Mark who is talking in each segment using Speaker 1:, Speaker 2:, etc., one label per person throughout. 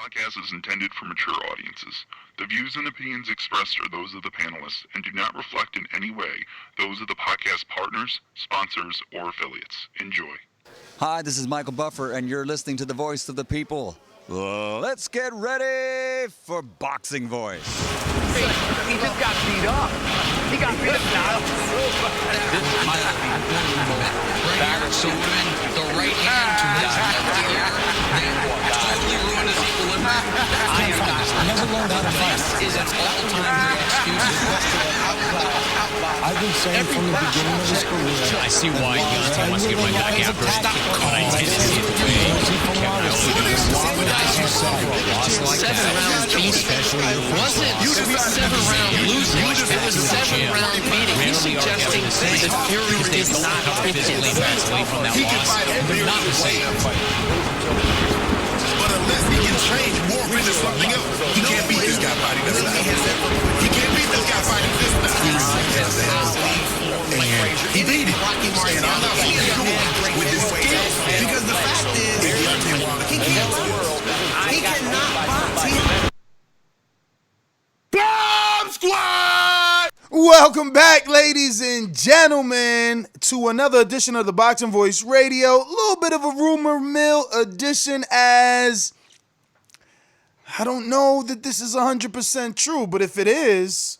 Speaker 1: podcast is intended for mature audiences. The views and opinions expressed are those of the panelists and do not reflect in any way those of the podcast partners, sponsors, or affiliates. Enjoy.
Speaker 2: Hi, this is Michael Buffer, and you're listening to the Voice of the People. Let's get ready for Boxing Voice.
Speaker 3: He just got beat up. He got beat up.
Speaker 4: This might not be back so when the right hand to his left ear, then totally ruined his equilibrium. I never learned how to fight. This is an all-time great excuse.
Speaker 5: I've been saying from the beginning of his career.
Speaker 6: I see why Deontay wants to get right back after him. But I didn't see it the way Kevin Owens did.
Speaker 4: Seven rounds beating. Wasn't 7-round losing. It was 7-round beating. He's suggesting that Fury did not
Speaker 6: physically mentally from that loss. They're not the same.
Speaker 7: But unless he can change, morph into something else, he can't beat this guy fighting this style. He can't beat this guy fighting this style. He beat him. And I'm not seeing him doing with his skill. Because the fact is, he can't. He cannot box. Bomb Squad!
Speaker 8: Welcome back, ladies and gentlemen, to another edition of the Boxing Voice Radio. A little bit of a rumor mill edition, as I don't know that this is 100% true, but if it is,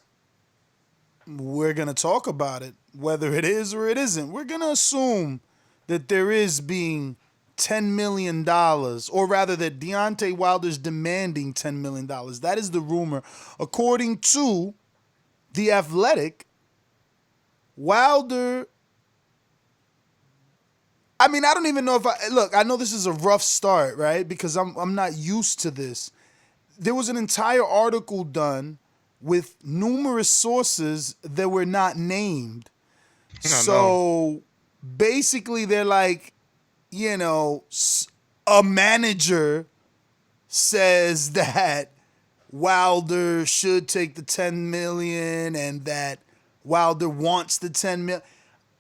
Speaker 8: we're going to talk about it. Whether it is or it isn't, we're going to assume that there is being $10 million, or rather that Deontay Wilder's demanding $10 million. That is the rumor. According to The Athletic, Wilder, I mean, I don't even know if I know this is a rough start, right? Because I'm not used to this. There was an entire article done with numerous sources that were not named. So basically they're like, you know, a manager says that Wilder should take the 10 million and that Wilder wants the 10 million.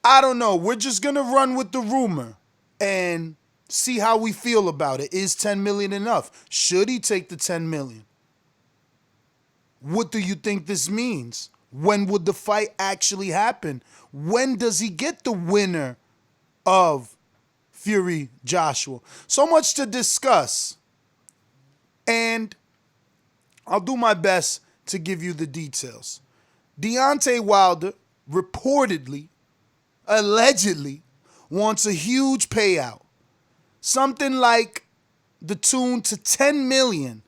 Speaker 8: I don't know. We're just going to run with the rumor and see how we feel about it. Is 10 million enough? Should he take the 10 million? What do you think this means? When would the fight actually happen? When does he get the winner of Fury Joshua? So much to discuss. And I'll do my best to give you the details. Deontay Wilder reportedly, allegedly, wants a huge payout. Something like the tune to 10 million,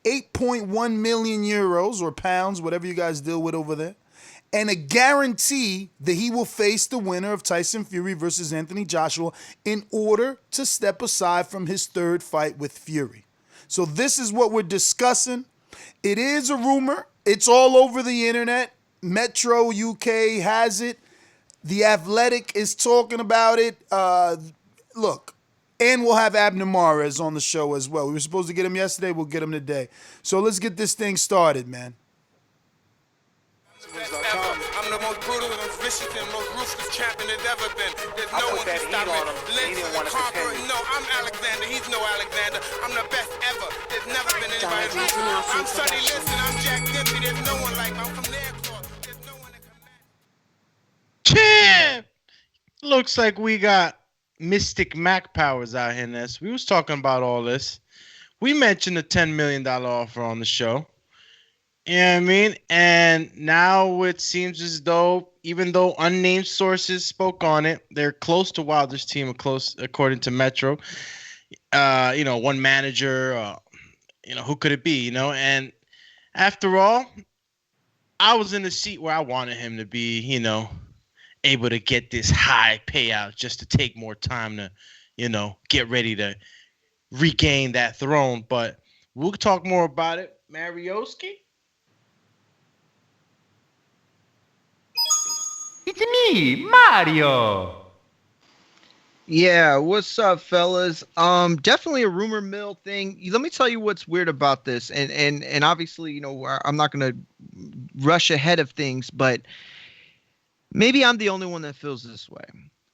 Speaker 8: 8.1 million euros or pounds, whatever you guys deal with over there, and a guarantee that he will face the winner of Tyson Fury versus Anthony Joshua in order to step aside from his third fight with Fury. So this is what we're discussing. It is a rumor. It's all over the internet. Metro UK has it. The Athletic is talking about it. Look, and we'll have Abner Mares on the show as well. We were supposed to get him yesterday. We'll get him today. So let's get this thing started, man.
Speaker 9: I'm the most brutal, most vicious, and most ruthless champion there's ever been. There's no one to stop me. Lynch the conqueror. No, I'm Alexander. He's no Alexander. I'm the best ever. There's never been anybody like me. I'm Sonny Liston. I'm Jack Dempsey. There's no one like me. I'm from Nairclaw. There's no one that can match.
Speaker 10: Champ! Looks like we got Mystic Mac powers out here, Ness. We was talking about all this. We mentioned the $10 million offer on the show. You know what I mean? And now it seems as though, even though unnamed sources spoke on it, they're close to Wilder's team, close according to Metro. One manager, who could it be? And after all, I was in the seat where I wanted him to be, able to get this high payout just to take more time to, get ready to regain that throne. But we'll talk more about it. Marioski?
Speaker 3: It's me, Mario.
Speaker 11: Yeah, what's up, fellas? Definitely a rumor mill thing. Let me tell you what's weird about this, and obviously, I'm not gonna rush ahead of things, but maybe I'm the only one that feels this way.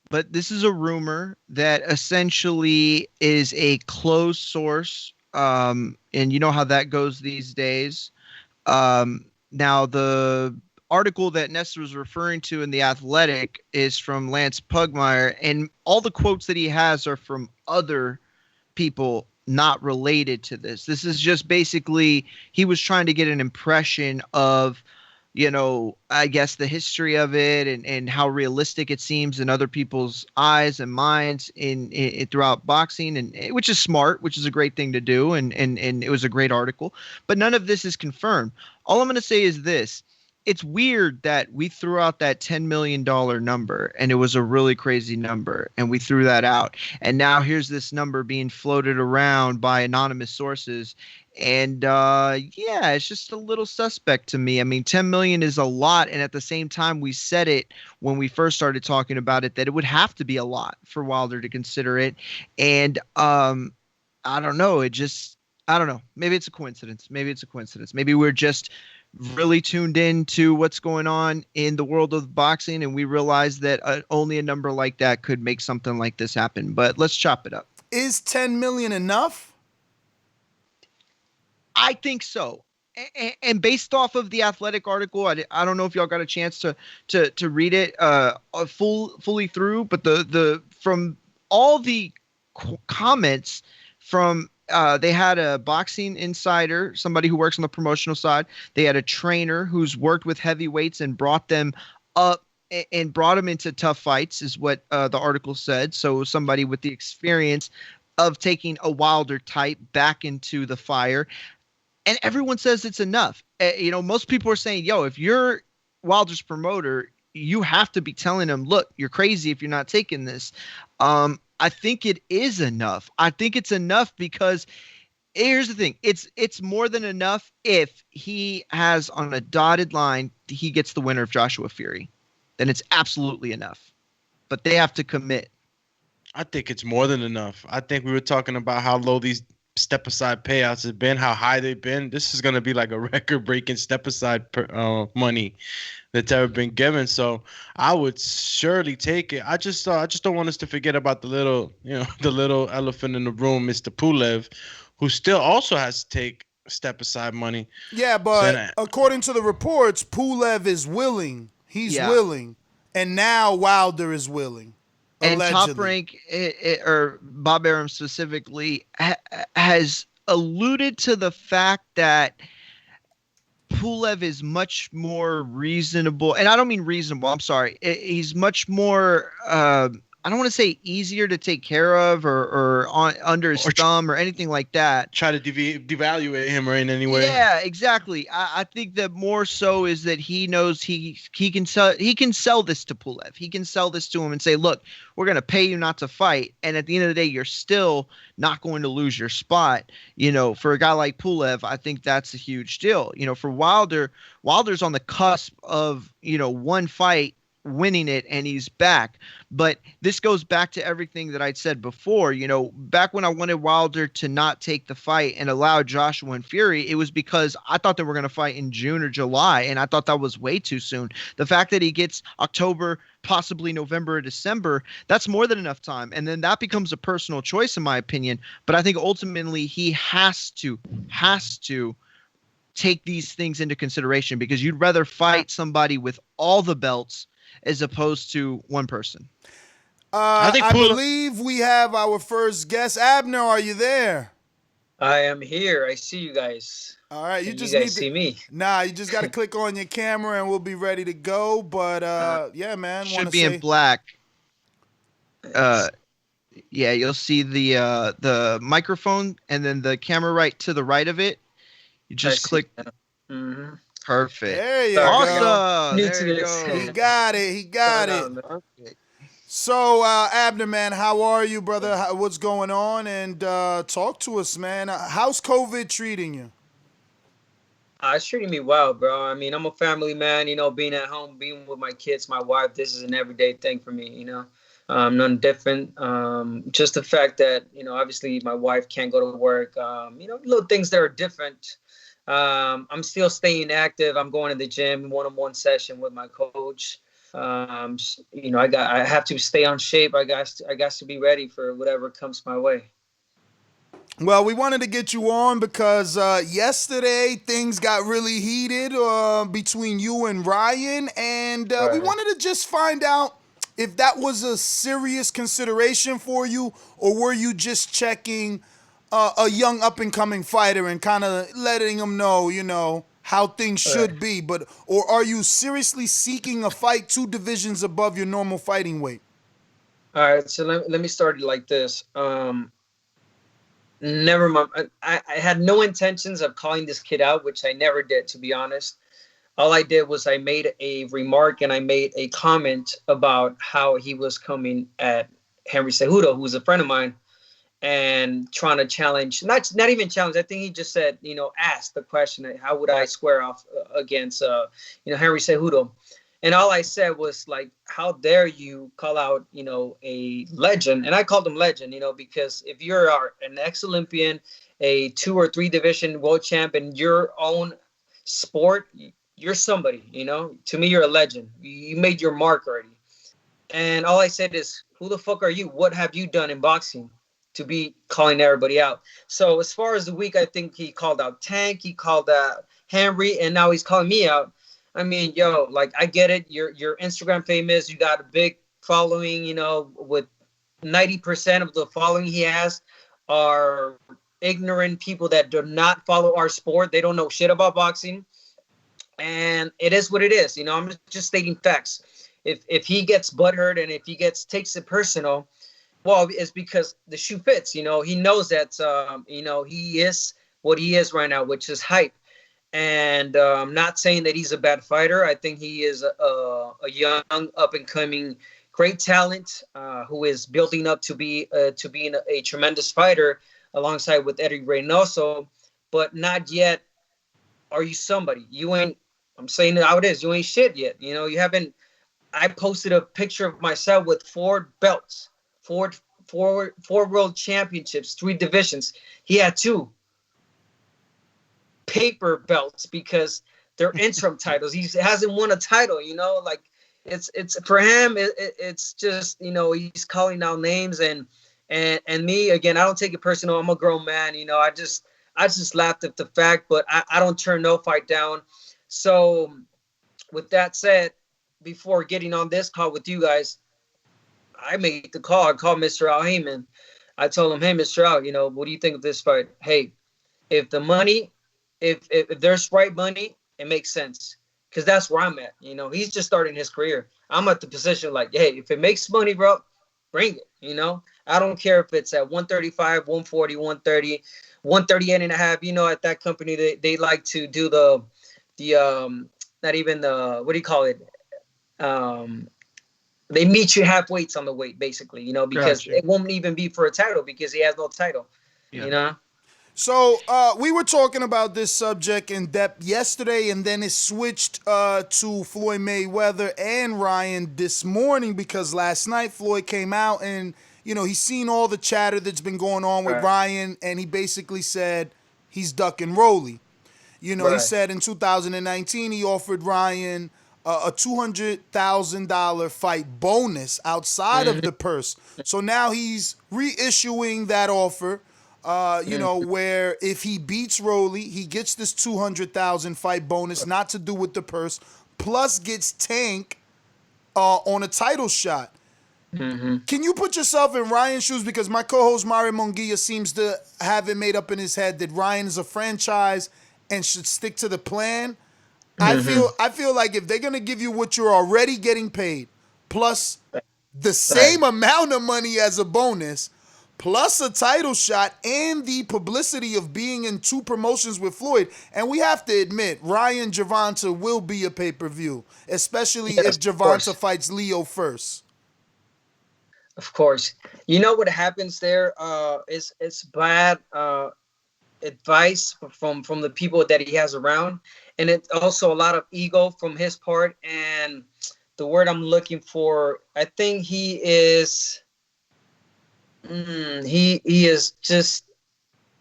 Speaker 11: But this is a rumor that essentially is a closed source And you know how that goes these days. Now, the article that Nestor was referring to in The Athletic is from Lance Pugmire, and all the quotes that he has are from other people not related to this. This is just basically, he was trying to get an impression of, I guess the history of it and how realistic it seems in other people's eyes and minds in throughout boxing, and which is smart, which is a great thing to do. And it was a great article, but none of this is confirmed. All I'm going to say is this. It's weird that we threw out that $10 million number, and it was a really crazy number, and we threw that out. And now here's this number being floated around by anonymous sources. And it's just a little suspect to me. I mean, 10 million is a lot. And at the same time, we said it when we first started talking about it, that it would have to be a lot for Wilder to consider it. And I don't know. I don't know. Maybe it's a coincidence. Maybe we're just really tuned in to what's going on in the world of boxing, and we realize that only a number like that could make something like this happen. But let's chop it up.
Speaker 8: Is 10 million enough?
Speaker 11: I think so. And based off of the Athletic article, I don't know if y'all got a chance to read it fully through, but the from all the comments from they had a boxing insider, somebody who works on the promotional side. They had a trainer who's worked with heavyweights and brought them up and brought them into tough fights, is what the article said. So somebody with the experience of taking a Wilder type back into the fire. And everyone says it's enough. Most people are saying, if you're Wilder's promoter, you have to be telling him, look, you're crazy if you're not taking this. I think it is enough. I think it's enough because here's the thing. It's more than enough if he has on a dotted line, he gets the winner of Joshua Fury. Then it's absolutely enough. But they have to commit.
Speaker 10: I think it's more than enough. I think we were talking about how low these step-aside payouts have been, how high they've been. This is going to be like a record-breaking step-aside money that's ever been given. So I would surely take it. I just don't want us to forget about the little elephant in the room, Mr. Pulev, who still also has to take step-aside money.
Speaker 8: Yeah, but according to the reports, Pulev is willing. He's willing. And now Wilder is willing.
Speaker 11: And
Speaker 8: allegedly.
Speaker 11: Top Rank, or Bob Arum specifically, has alluded to the fact that Pulev is much more reasonable. And I don't mean reasonable. I'm sorry. He's much more, I don't want to say easier to take care of or under his thumb or anything like that.
Speaker 10: Try to devaluate him or in any way.
Speaker 11: Yeah, exactly. I think that more so is that he knows he can sell this to Pulev. He can sell this to him and say, look, we're going to pay you not to fight. And at the end of the day, you're still not going to lose your spot. For a guy like Pulev, I think that's a huge deal. For Wilder's on the cusp of, one fight, winning it, and he's back. But this goes back to everything that I'd said before. Back when I wanted Wilder to not take the fight and allow Joshua and Fury, it was because I thought they were going to fight in June or July, and I thought that was way too soon. The fact that he gets October, possibly November or December, that's more than enough time. And then that becomes a personal choice, in my opinion. But I think ultimately he has to take these things into consideration, because you'd rather fight somebody with all the belts as opposed to one person.
Speaker 8: I believe we have our first guest. Abner, are you there?
Speaker 12: I am here. I see you guys.
Speaker 8: All right, you
Speaker 12: guys see me.
Speaker 8: Nah, you just got to click on your camera and we'll be ready to go. But yeah, man,
Speaker 11: should be in black. Yeah, you'll see the microphone and then the camera right to the right of it. You just click.
Speaker 12: Mm-hmm.
Speaker 11: Perfect.
Speaker 8: There you
Speaker 11: go.
Speaker 12: There you go.
Speaker 8: He got it.
Speaker 11: Perfect.
Speaker 8: So, Abner, man, how are you, brother? What's going on? And talk to us, man. How's COVID treating you?
Speaker 12: It's treating me well, bro. I mean, I'm a family man, being at home, being with my kids, my wife, this is an everyday thing for me, None different. Just the fact that, obviously my wife can't go to work, little things that are different. I'm still staying active. I'm going to the gym, one-on-one session with my coach. I have to stay on shape. I got to be ready for whatever comes my way.
Speaker 8: Well, we wanted to get you on because yesterday things got really heated between you and Ryan, and we
Speaker 12: Right.
Speaker 8: wanted to just find out if that was a serious consideration for you, or were you just checking a young up and coming fighter and kind of letting him know, how things
Speaker 12: Right.
Speaker 8: should be, or are you seriously seeking a fight 2 divisions above your normal fighting weight?
Speaker 12: All right. So let me start it like this. Never mind. I had no intentions of calling this kid out, which I never did, to be honest. All I did was I made a remark and I made a comment about how he was coming at Henry Cejudo, who's a friend of mine, and trying to challenge, not even challenge. I think he just said, ask the question, how would I square off against, Henry Cejudo? And all I said was like, how dare you call out, a legend? And I called him legend, because if you're an ex-Olympian, a 2 or 3 division world champ in your own sport, you're somebody, To me, you're a legend. You made your mark already. And all I said is, who the fuck are you? What have you done in boxing to be calling everybody out? So as far as the week, I think he called out Tank, he called out Henry, and now he's calling me out. I mean, like, I get it. You're Instagram famous. You got a big following, with 90% of the following he has are ignorant people that do not follow our sport. They don't know shit about boxing. And it is what it is. I'm just stating facts. If he gets butthurt and if he takes it personal, well, it's because the shoe fits. He knows that, he is what he is right now, which is hype. And I'm not saying that he's a bad fighter. I think he is a young, up-and-coming, great talent who is building up to being a tremendous fighter alongside with Eddie Reynoso. But not yet are you somebody. You ain't, I'm saying it how it is, you ain't shit yet. You haven't. I posted a picture of myself with 4 belts, four world championships, 3 divisions. He had 2 paper belts because they're interim titles. He hasn't won a title, like it's for him. It's just, he's calling out names and me again. I don't take it personal. I'm a grown man. I just laughed at the fact, but I don't turn no fight down. So with that said, before getting on this call with you guys, I made the call. I called Mr. Al Heyman. I told him, hey, Mr. Al, what do you think of this fight? Hey, if the money, if there's right money, it makes sense. Because that's where I'm at. He's just starting his career. I'm at the position like, hey, if it makes money, bro, bring it. I don't care if it's at 135, 140, 130, 138 and a half. At that company, they like to do the not even the, what do you call it? They meet you halfway on the weight, basically, because it won't even be for a title because he has no title,
Speaker 8: So we were talking about this subject in depth yesterday, and then it switched to Floyd Mayweather and Ryan this morning because last night Floyd came out and, he's seen all the chatter that's been going on with Ryan, and he basically said he's ducking Rolly. He said in 2019 he offered Ryan a $200,000 fight bonus outside of the purse. So now he's reissuing that offer. Where if he beats Rolly, he gets this $200,000 fight bonus, not to do with the purse, plus gets Tank on a title shot. Can you put yourself in Ryan's shoes? Because my co-host Mario Munguia seems to have it made up in his head that Ryan is a franchise and should stick to the plan. I feel like if they're gonna give you what you're already getting paid, plus the same amount of money as a bonus, plus a title shot and the publicity of being in 2 promotions with Floyd. And we have to admit, Ryan Gervonta will be a pay-per-view, especially if Gervonta fights Leo first.
Speaker 12: Of course. What happens there is it's bad advice from the people that he has around. And it's also a lot of ego from his part. And the word I'm looking for, I think he is... he is just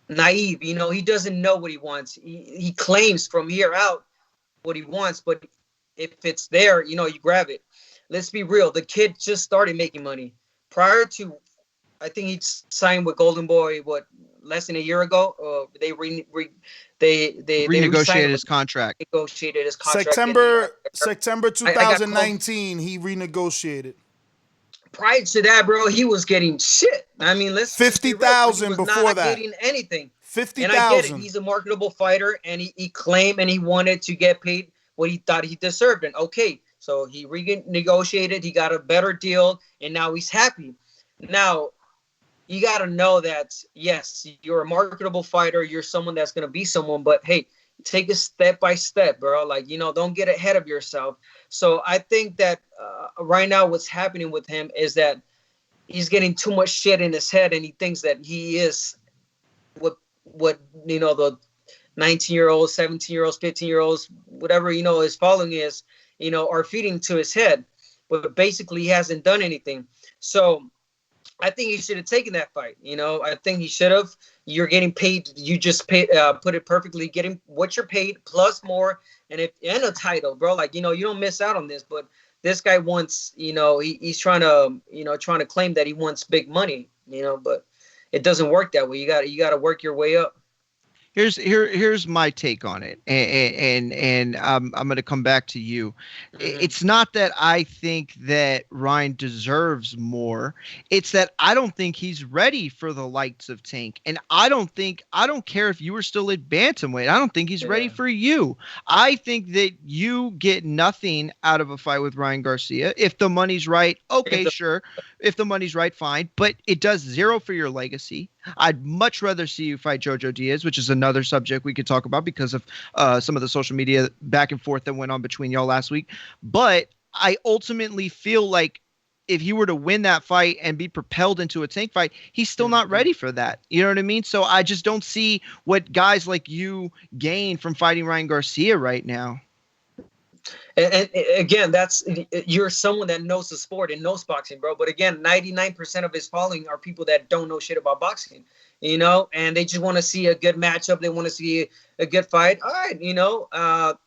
Speaker 12: naive. He doesn't know what he wants. He claims from here out what he wants, but if it's there, you grab it. Let's be real. The kid just started making money. Prior to, I think he signed with Golden Boy, less than a year ago. They
Speaker 11: renegotiated his contract.
Speaker 12: Negotiated his contract.
Speaker 8: September 2019, he renegotiated.
Speaker 12: Prior to that, bro, he was getting shit. I mean, let's
Speaker 8: 50,000 before that.
Speaker 12: Getting anything.
Speaker 8: 50,000.
Speaker 12: And I get it. He's a marketable fighter, and he claimed and he wanted to get paid what he thought he deserved. And okay, so he renegotiated. He got a better deal, and now he's happy. Now, you got to know that, yes, you're a marketable fighter. You're someone that's going to be someone. But, hey, take it step by step, bro. Like, don't get ahead of yourself. So I think that right now what's happening with him is that he's getting too much shit in his head, and he thinks that he is what the 19-year-olds, 17-year-olds, 15-year-olds, whatever, his following is, are feeding to his head. But basically, he hasn't done anything. So I think he should have taken that fight. I think he should have. You're getting paid. You just put it perfectly, getting what you're paid plus more, and a title, bro. Like, you don't miss out on this. But this guy wants, he's trying to claim that he wants big money, but it doesn't work that way. You got to work your way up.
Speaker 11: Here's my take on it, and I'm going to come back to you. Mm-hmm. It's not that I think that Ryan deserves more. It's that I don't think he's ready for the likes of Tank, and I don't care if you were still at bantamweight. I don't think he's ready for you. I think that you get nothing out of a fight with Ryan Garcia. If the money's right, okay, sure. If the money's right, fine. But it does zero for your legacy. I'd much rather see you fight Jojo Diaz, which is another subject we could talk about because of some of the social media back and forth that went on between y'all last week. But I ultimately feel like if he were to win that fight and be propelled into a Tank fight, he's still not ready for that. You know what I mean? So I just don't see what guys like you gain from fighting Ryan Garcia right now.
Speaker 12: And again, you're someone that knows the sport and knows boxing, bro. But again, 99% of his following are people that don't know shit about boxing, and they just want to see a good matchup. They want to see a good fight. All right,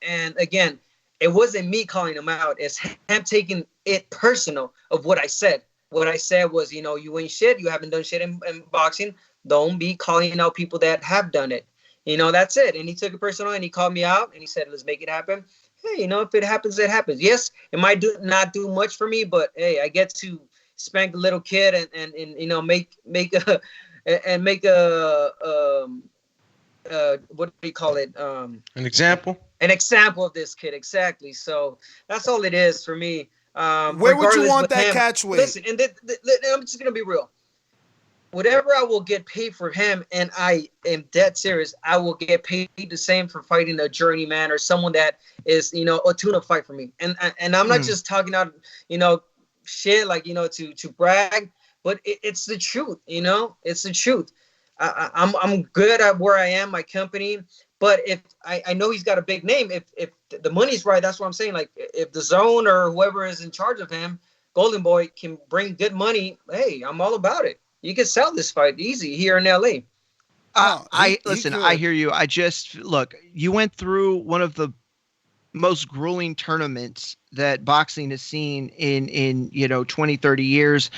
Speaker 12: and again, it wasn't me calling him out. It's him taking it personal of what I said. What I said was, you ain't shit. You haven't done shit in boxing. Don't be calling out people that have done it. That's it. And he took it personal and he called me out and he said, let's make it happen. Hey, if it happens, it happens. Yes, it might not do much for me, but hey, I get to spank a little kid and make a what do you call it?
Speaker 10: An example.
Speaker 12: An example of this kid, exactly. So that's all it is for me.
Speaker 8: Where would you want that catch weight?
Speaker 12: Listen, and I'm just gonna be real. Whatever I will get paid for him, and I am dead serious, I will get paid the same for fighting a journeyman or someone that is, a tuna fight for me. And I'm not just talking out, shit like, to brag, but it's the truth, it's the truth. I'm good at where I am, my company, but if I know he's got a big name, if the money's right, that's what I'm saying. Like if the Zone or whoever is in charge of him, Golden Boy, can bring good money, hey, I'm all about it. You can sell this fight easy here in LA.
Speaker 11: I hear you. Look, you went through one of the most grueling tournaments that boxing has seen in 20, 30 years.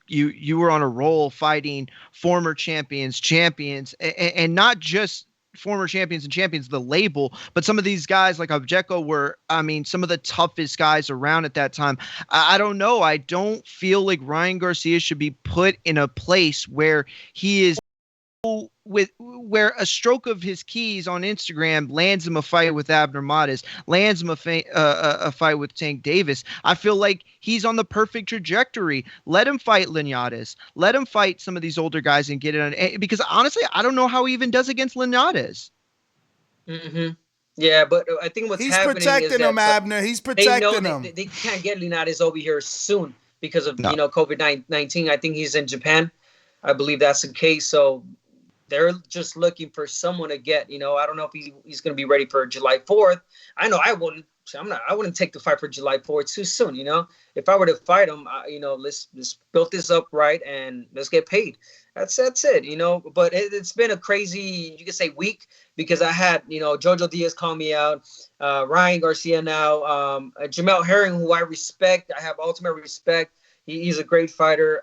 Speaker 11: You were on a roll fighting former champions, and not just former champions and champions, the label, but some of these guys like Objeko were, some of the toughest guys around at that time. I don't know. I don't feel like Ryan Garcia should be put in a place where he is where a stroke of his keys on Instagram lands him a fight with Abner Mares, lands him a fight with Tank Davis. I feel like he's on the perfect trajectory. Let him fight Linares. Let him fight some of these older guys and get it on. Because honestly, I don't know how he even does against Linares.
Speaker 12: Mm-hmm. Yeah, but I think
Speaker 8: he's protecting him, Abner. He's protecting him.
Speaker 12: They can't get Linares over here soon because of COVID-19. I think he's in Japan. I believe that's the case. So they're just looking for someone to get, I don't know if he's going to be ready for July 4th. I know I wouldn't. I wouldn't take the fight for July 4th too soon. If I were to fight him, let's build this up right and let's get paid. That's it. But it's been a crazy, you could say, week because I had, Jojo Diaz call me out, Ryan Garcia now, Jamel Herring, who I respect. I have ultimate respect. He's a great fighter.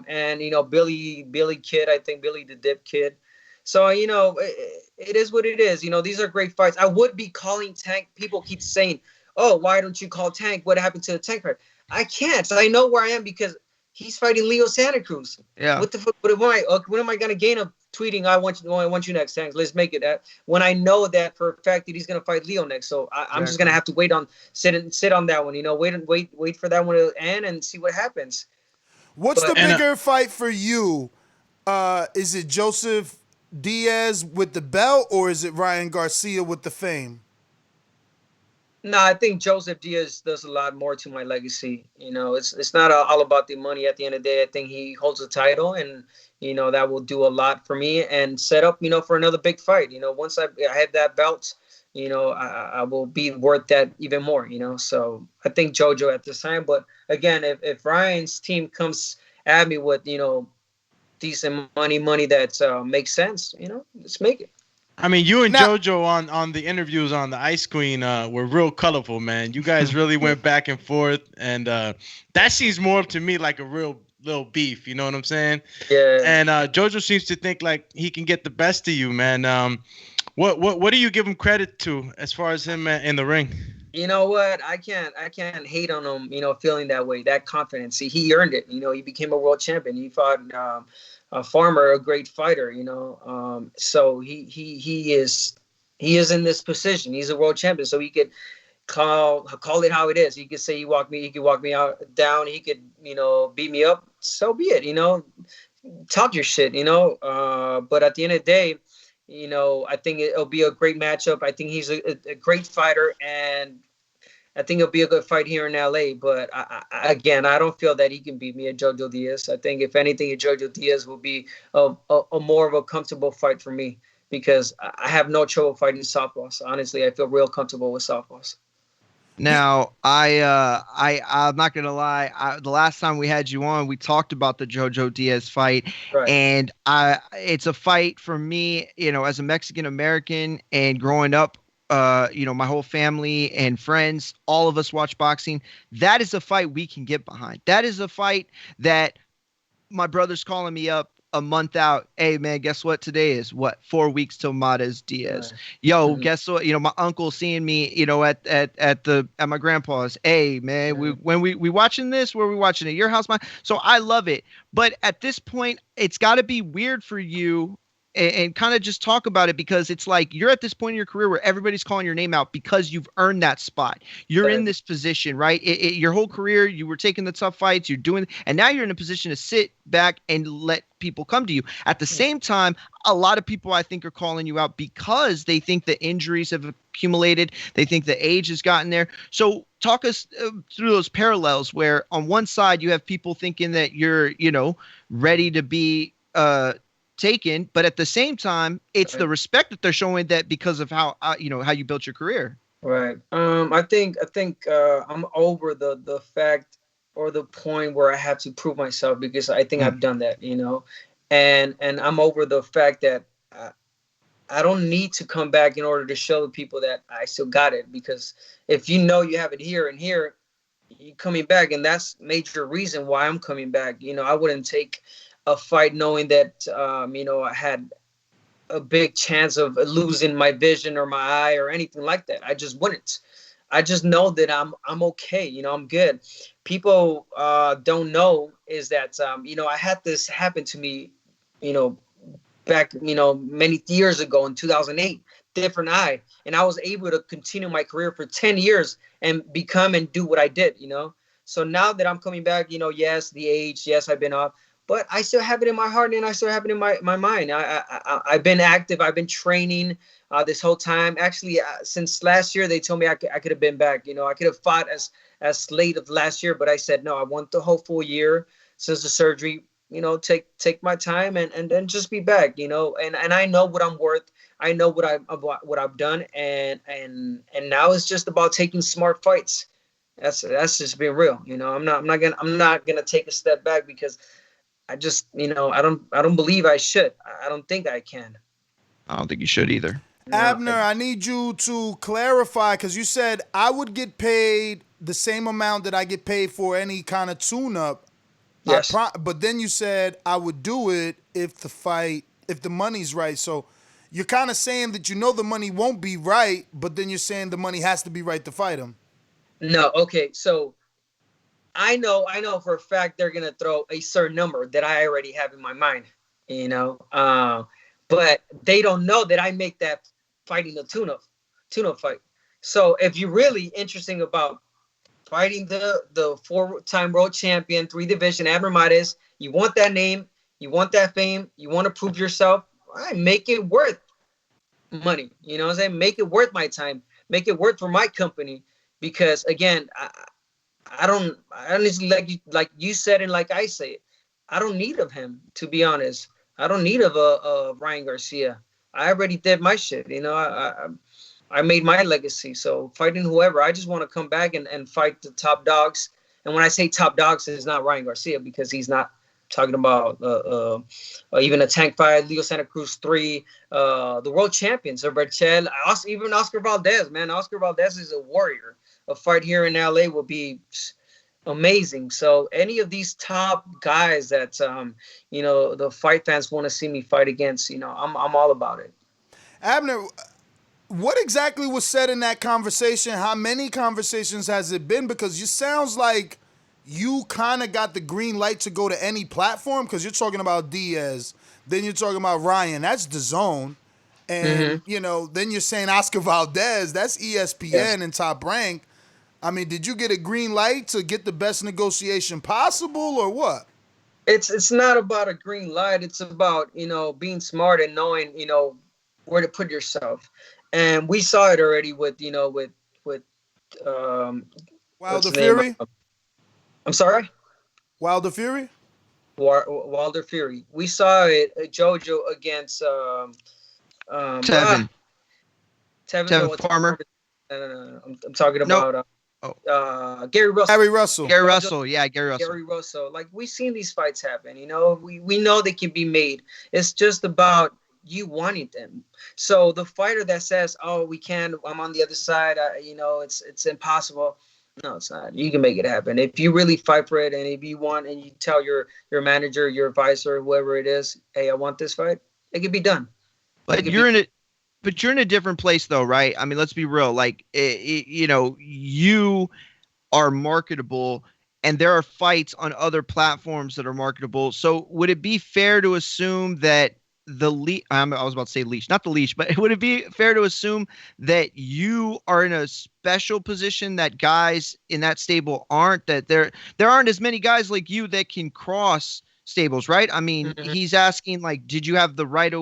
Speaker 12: And Billy Kid, I think Billy the Dip Kid. So it is what it is. These are great fights. I would be calling Tank. People keep saying, "Oh, why don't you call Tank? What happened to the Tank fight?" I can't. So I know where I am because he's fighting Leo Santa Cruz.
Speaker 11: Yeah.
Speaker 12: What the fuck? What am I gonna gain of tweeting? I want you next, Tank. Let's make it. When I know that for a fact that he's gonna fight Leo next, so I'm just gonna have to sit on that one. Wait for that one to end and see what happens.
Speaker 8: What's the bigger fight for you? Is it Joseph Diaz with the belt, or is it Ryan Garcia with the fame?
Speaker 12: No, I think Joseph Diaz does a lot more to my legacy. It's not all about the money. At the end of the day, I think he holds the title, and that will do a lot for me and set up for another big fight. Once I have that belt, I will be worth that even more. So I think JoJo at this time. But again, if Ryan's team comes at me with decent money that makes sense, let's make it.
Speaker 10: I mean, you and JoJo on the interviews on the Ice Queen were real colorful, man. You guys really went back and forth, and that seems more to me like a real little beef. You know what I'm saying?
Speaker 12: Yeah.
Speaker 10: And JoJo seems to think like he can get the best of you, man. What do you give him credit to as far as him in the ring?
Speaker 12: You know what? I can't hate on him. Feeling that way, that confidence. He earned it. He became a world champion. He fought a Farmer, a great fighter. So he is in this position. He's a world champion, so he could call it how it is. He could say he could walk me down. He could beat me up. So be it. Talk your shit. But at the end of the day, I think it'll be a great matchup. I think he's a great fighter, and I think it'll be a good fight here in LA. But I don't feel that he can beat me at JoJo Diaz. I think if anything, JoJo Diaz will be a more of a comfortable fight for me because I have no trouble fighting southpaws. Honestly, I feel real comfortable with southpaws.
Speaker 11: Now, I'm not gonna lie. The last time we had you on, we talked about the JoJo Diaz fight,
Speaker 12: right.
Speaker 11: And it's a fight for me. As a Mexican American and growing up, my whole family and friends, all of us watch boxing. That is a fight we can get behind. That is a fight that my brother's calling me up a month out. Hey man, guess what today is? 4 weeks till Mares Diaz.
Speaker 12: Right.
Speaker 11: Yo, guess what? My uncle seeing me, at my grandpa's. Hey man, we watching this? Where we watching it? Your house, mine. So I love it. But at this point, it's got to be weird for you. And kind of just talk about it because it's like you're at this point in your career where everybody's calling your name out because you've earned that spot. You're in this position, right? Your whole career, you were taking the tough fights, you're doing, and now you're in a position to sit back and let people come to you. At the same time, a lot of people I think are calling you out because they think the injuries have accumulated. They think the age has gotten there. So talk us through those parallels where on one side you have people thinking that you're, ready to be taken, but at the same time it's the respect that they're showing that because of how how you built your career.
Speaker 12: Right. I think I'm over the fact or the point where I have to prove myself because I think I've done that, and I'm over the fact that I don't need to come back in order to show the people that I still got it, because if you have it here and here, you're coming back, and that's major reason why I'm coming back. I wouldn't take a fight knowing that I had a big chance of losing my vision or my eye or anything like that. I just wouldn't. I just know that I'm okay. I'm good. People don't know is that I had this happen to me, back many years ago in 2008, different eye, and I was able to continue my career for 10 years and become and do what I did. So now that I'm coming back, yes, the age, yes, I've been off. But I still have it in my heart and I still have it in my mind. I've been active. I've been training this whole time. Actually, since last year, they told me I could have been back. I could have fought as late of last year. But I said, no, I want the whole full year since the surgery, take my time and then just be back, and I know what I'm worth. I know what I've done. And now it's just about taking smart fights. That's just being real. I'm not gonna take a step back because I just, I don't believe I should. I don't think I can.
Speaker 11: I don't think you should either.
Speaker 8: Abner, I need you to clarify because you said I would get paid the same amount that I get paid for any kind of tune-up.
Speaker 12: Yes.
Speaker 8: But then you said I would do it if the money's right. So you're kind of saying that the money won't be right, but then you're saying the money has to be right to fight him.
Speaker 12: No, okay. So I know for a fact they're gonna throw a certain number that I already have in my mind, but they don't know that I make that fighting the tune-up fight. So if you're really interesting about fighting the 4-time world champion, 3-division Abner Mares, you want that name, you want that fame, you want to prove yourself, all right, make it worth money. You know what I'm saying? Make it worth my time, make it worth for my company, because again, I don't like you said and like I say it, I don't need of him, to be honest. I don't need of Ryan Garcia. I already did my shit. I made my legacy. So fighting whoever, I just want to come back and fight the top dogs. And when I say top dogs, it's not Ryan Garcia, because he's not talking about even a tank fight, Leo Santa Cruz 3, the world champions, Berchel, even Oscar Valdez, man. Oscar Valdez is a warrior. A fight here in LA will be amazing. So any of these top guys that the fight fans want to see me fight against, I'm all about it.
Speaker 8: Abner, what exactly was said in that conversation? How many conversations has it been? Because it sounds like you kind of got the green light to go to any platform, because you're talking about Diaz, then you're talking about Ryan, that's DAZN, and then you're saying Oscar Valdez, that's ESPN and Top Rank. I mean, did you get a green light to get the best negotiation possible, or what?
Speaker 12: It's not about a green light. It's about, being smart and knowing, where to put yourself. And we saw it already with
Speaker 8: Wilder Fury?
Speaker 12: I'm sorry?
Speaker 8: Wilder Fury?
Speaker 12: Wilder Fury. We saw it, Jojo against
Speaker 11: Tevin. Tevin Farmer.
Speaker 12: No. I'm talking about Gary Russell.
Speaker 11: Gary Russell.
Speaker 12: Gary Russell. Like, we've seen these fights happen. We know they can be made. It's just about you wanting them. So the fighter that says, "Oh, we can," I'm on the other side. It's impossible. No, it's not. You can make it happen if you really fight for it, and if you want, and you tell your manager, your advisor, whoever it is, "Hey, I want this fight." It can be done.
Speaker 11: But you're in a different place, though, right? I mean, let's be real. Like, you are marketable, and there are fights on other platforms that are marketable. So would it be fair to assume that I was about to say leash, not the leash, but would it be fair to assume that you are in a special position that guys in that stable aren't, that there aren't as many guys like you that can cross stables, right? I mean, he's asking, like, did you have the right,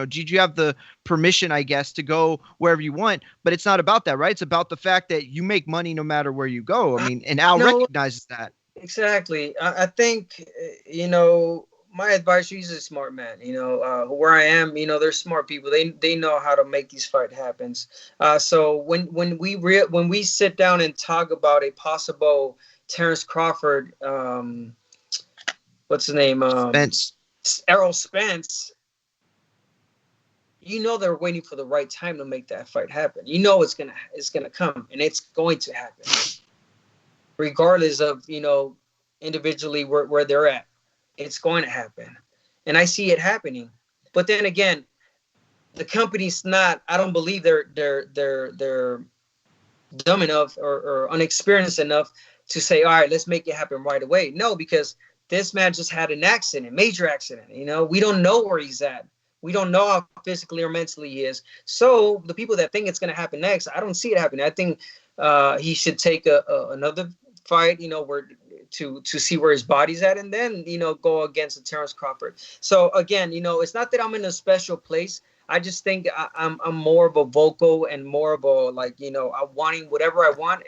Speaker 11: did you have the permission, I guess, to go wherever you want? But it's not about that, right? It's about the fact that you make money no matter where you go. I mean, and Al recognizes that.
Speaker 12: Exactly. I think, my advisor, he's a smart man. Where I am, they're smart people. They know how to make these fights happen. So when we sit down and talk about a possible Terrence Crawford, what's his name?
Speaker 11: Spence.
Speaker 12: Errol Spence. They're waiting for the right time to make that fight happen. It's gonna come, and it's going to happen, regardless of individually where they're at. It's going to happen, and I see it happening. But then again, the company's not. I don't believe they're dumb enough or unexperienced enough to say, all right, let's make it happen right away. No, because this man just had an accident, major accident. We don't know where he's at. We don't know how physically or mentally he is. So the people that think it's going to happen next, I don't see it happening. I think he should take another fight, where to see where his body's at, and then go against the Terrence Crawford. So again, it's not that I'm in a special place. I just think I'm more of a vocal and more of a, like, I'm wanting whatever I want.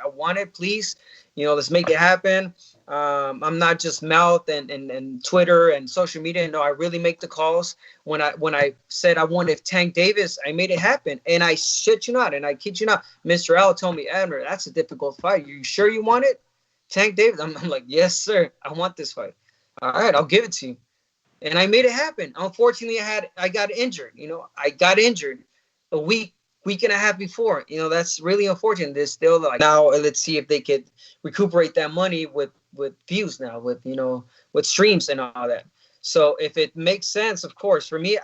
Speaker 12: I want it, please. Let's make it happen. I'm not just mouth and Twitter and social media. No, I really make the calls. When I said I wanted Tank Davis, I made it happen. And I shit you not, and I kid you not, Mr. Al told me, Abner, that's a difficult fight. You sure you want it? Tank Davis? I'm like, yes, sir. I want this fight. All right, I'll give it to you. And I made it happen. Unfortunately, I got injured. I got injured a week week and a half before. That's really unfortunate. They're still like, now let's see if they could recuperate that money with views now, with streams and all that. So if it makes sense, of course, for me,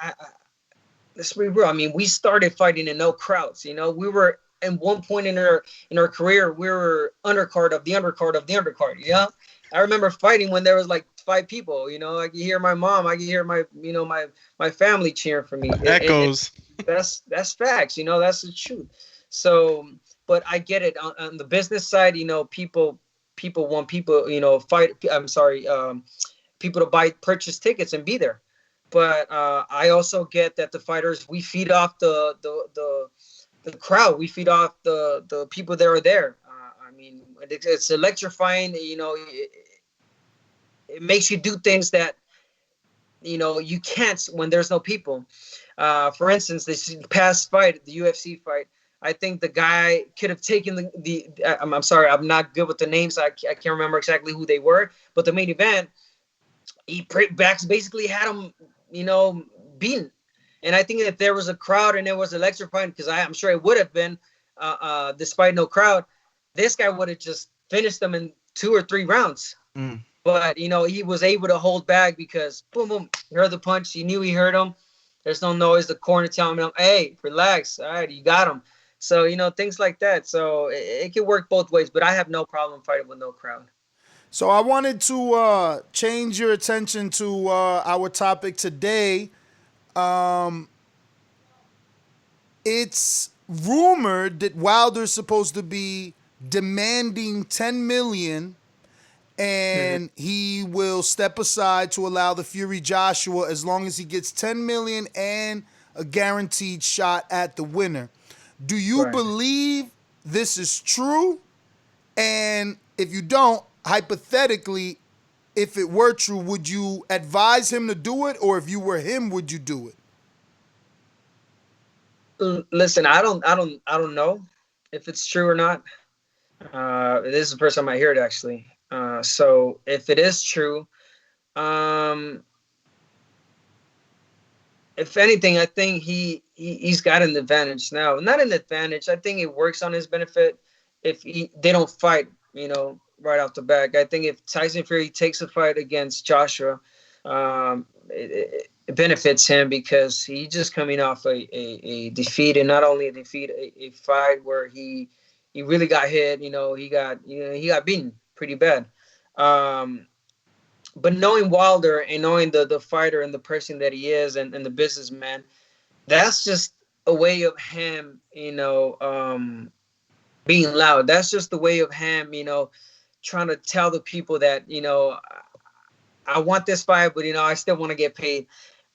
Speaker 12: let's be real. I mean, we started fighting in no crowds. We were at one point in our career, we were undercard of the undercard of the undercard. Yeah, I remember fighting when there was like 5 people. I could hear my mom, I could hear my my family cheering for me.
Speaker 10: Echoes.
Speaker 12: That's facts. That's the truth. So, but I get it on the business side. People want people fight. I'm sorry, people to purchase tickets and be there. But I also get that the fighters, we feed off the crowd. We feed off the people that are there. I mean, it's electrifying. It makes you do things that you can't when there's no people. For instance, this past fight, the UFC fight, I think the guy could have taken the I'm sorry, I'm not good with the names. I can't remember exactly who they were, but the main event, he basically had him beaten. And I think if there was a crowd and it was electrifying, because I'm sure it would have been, despite no crowd, this guy would have just finished them in 2 or 3 rounds. But he was able to hold back because boom, boom, he heard the punch. He knew he heard him. There's no noise. The corner telling him, "Hey, relax. All right, you got him." So things like that. So it can work both ways. But I have no problem fighting with no crowd.
Speaker 8: So I wanted to change your attention to our topic today. It's rumored that Wilder's supposed to be demanding $10 million, and he will step aside to allow the Fury Joshua as long as he gets $10 million and a guaranteed shot at the winner. Do you believe this is true? And if you don't, hypothetically, if it were true, would you advise him to do it, or if you were him, would you do it?
Speaker 12: Listen, I don't know if it's true or not. This is the first time I hear it, actually. So if it is true, if anything, I think he's got an advantage now. Not an advantage. I think it works on his benefit if they don't fight, right off the bat. I think if Tyson Fury takes a fight against Joshua, it benefits him because he's just coming off a defeat, and not only a defeat, a fight where he really got hit. He got beaten pretty bad. But knowing Wilder and knowing the fighter and the person that he is and the businessman, that's just a way of him, being loud. That's just the way of him, trying to tell the people that, I want this fight, but, I still want to get paid.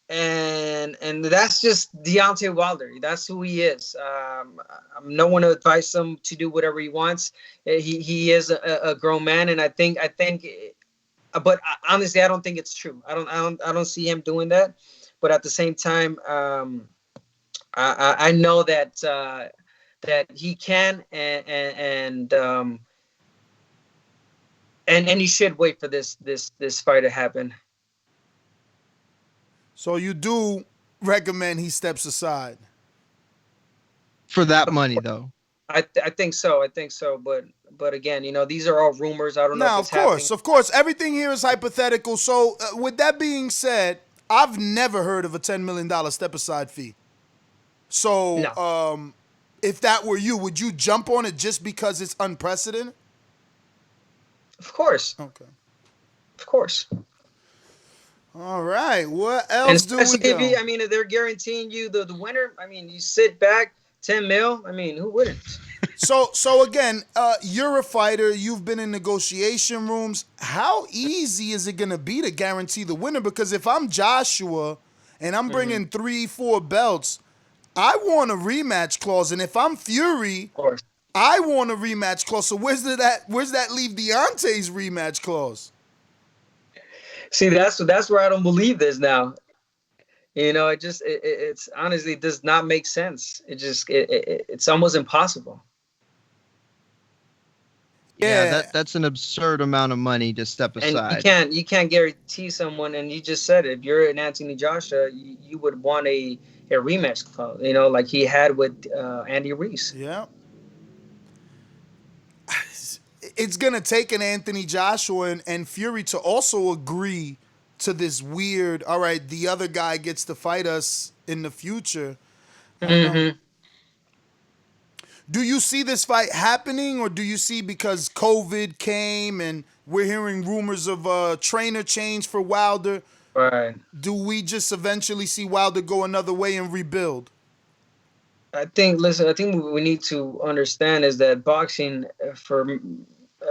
Speaker 12: And that's just Deontay Wilder. That's who he is. I'm no one to advise him to do whatever he wants. He is a grown man, and I think, but honestly, I don't think it's true. I don't see him doing that. But at the same time, I know that he can, and he should wait for this fight to happen.
Speaker 8: So you do recommend he steps aside
Speaker 11: for that money, though?
Speaker 12: I think so. But again, these are all rumors. I don't know.
Speaker 8: Now, of course, everything here is hypothetical. So with that being said, I've never heard of a $10 million step aside fee. So no. If that were you, would you jump on it just because it's unprecedented?
Speaker 12: Of course.
Speaker 8: Okay.
Speaker 12: Of course.
Speaker 8: All right. What else do we go?
Speaker 12: I mean, if they're guaranteeing you the winner, I mean, you sit back, 10 mil. I mean, who wouldn't?
Speaker 8: So again, you're a fighter. You've been in negotiation rooms. How easy is it going to be to guarantee the winner? Because if I'm Joshua and I'm bringing 3-4 belts, I want a rematch clause. And if I'm Fury,
Speaker 12: of course,
Speaker 8: I want a rematch clause. So where's that leave Deontay's rematch clause?
Speaker 12: See, that's where I don't believe this now. It's honestly, it does not make sense. It's almost impossible.
Speaker 11: Yeah, that's an absurd amount of money to step aside.
Speaker 12: And you can't guarantee someone. And you just said it. If you're an Anthony Joshua, you would want a rematch call, you know, like he had with Andy Reese.
Speaker 8: Yeah. It's going to take an Anthony Joshua and Fury to also agree to this weird, all right, the other guy gets to fight us in the future. I don't know. Do you see this fight happening, or do you see because COVID came and we're hearing rumors of a trainer change for Wilder?
Speaker 12: Right.
Speaker 8: Do we just eventually see Wilder go another way and rebuild?
Speaker 12: I think what we need to understand is that boxing, for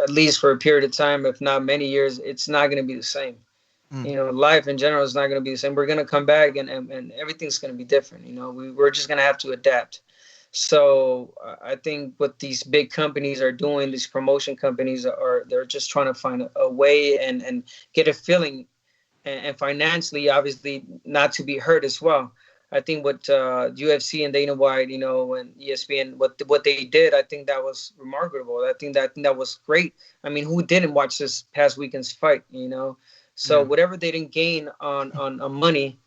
Speaker 12: at least for a period of time, if not many years, it's not going to be the same. You know, life in general is not going to be the same. We're going to come back and everything's going to be different. You know, we're just going to have to adapt. So I think what these big companies are doing, these promotion companies they're just trying to find a way and get a feeling and financially, obviously, not to be hurt as well. I think what UFC and Dana White, you know, and ESPN, what they did, I think that was remarkable. I think that was great. I mean, who didn't watch this past weekend's fight, you know? So whatever they didn't gain on money,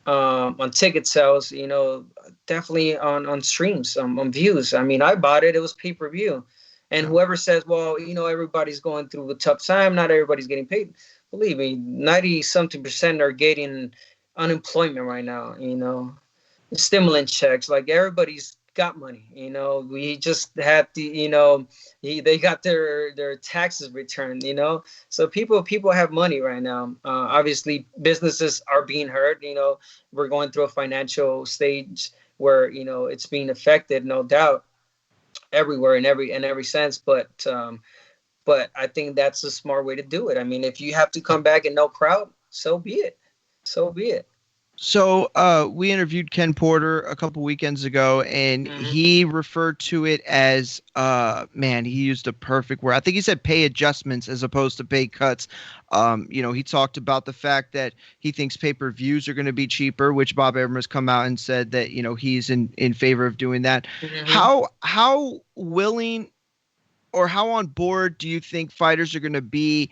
Speaker 12: on ticket sales, you know, definitely on streams, on views. I mean, I bought it. It was pay-per-view. And whoever says, well, you know, everybody's going through a tough time, not everybody's getting paid. Believe me, 90-something% are getting unemployment right now, you know, stimulant checks. Like, everybody's got money, you know. We just had you know, they got their taxes returned, you know. So people have money right now. Obviously, businesses are being hurt. You know, we're going through a financial stage where, you know, it's being affected, no doubt, everywhere in every sense. But I think that's a smart way to do it. I mean, if you have to come back and no crowd, so be it. So be it.
Speaker 11: So we interviewed Ken Porter a couple weekends ago, and he referred to it as, he used a perfect word. I think he said pay adjustments as opposed to pay cuts. You know, he talked about the fact that he thinks pay-per-views are going to be cheaper, which Bob Arum has come out and said that, you know, he's in favor of doing that. How willing or how on board do you think fighters are going to be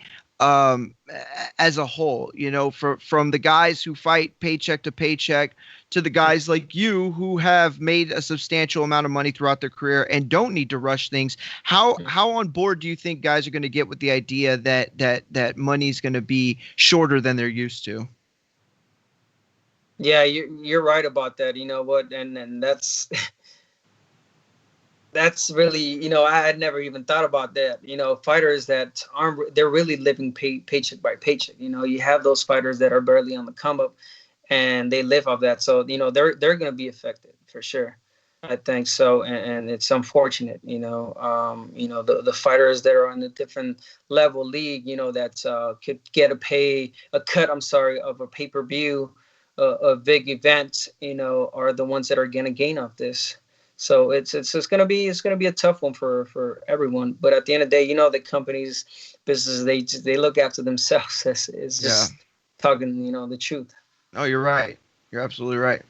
Speaker 11: as a whole, you know, from the guys who fight paycheck to paycheck to the guys like you who have made a substantial amount of money throughout their career and don't need to rush things? How on board do you think guys are going to get with the idea that money's going to be shorter than they're used to?
Speaker 12: Yeah, you're right about that. You know what? And that's that's really, you know, I had never even thought about that. You know, fighters that they're really living paycheck by paycheck. You know, you have those fighters that are barely on the come up and they live off that. So, you know, they're going to be affected for sure. I think so. And it's unfortunate, you know, the fighters that are on a different level league, you know, that could get a cut of a pay-per-view, a big event, you know, are the ones that are going to gain off this. So it's gonna be a tough one for everyone. But at the end of the day, you know, the companies, businesses, they look after themselves. It's just talking, you know, the truth.
Speaker 11: Oh, you're right. You're absolutely right.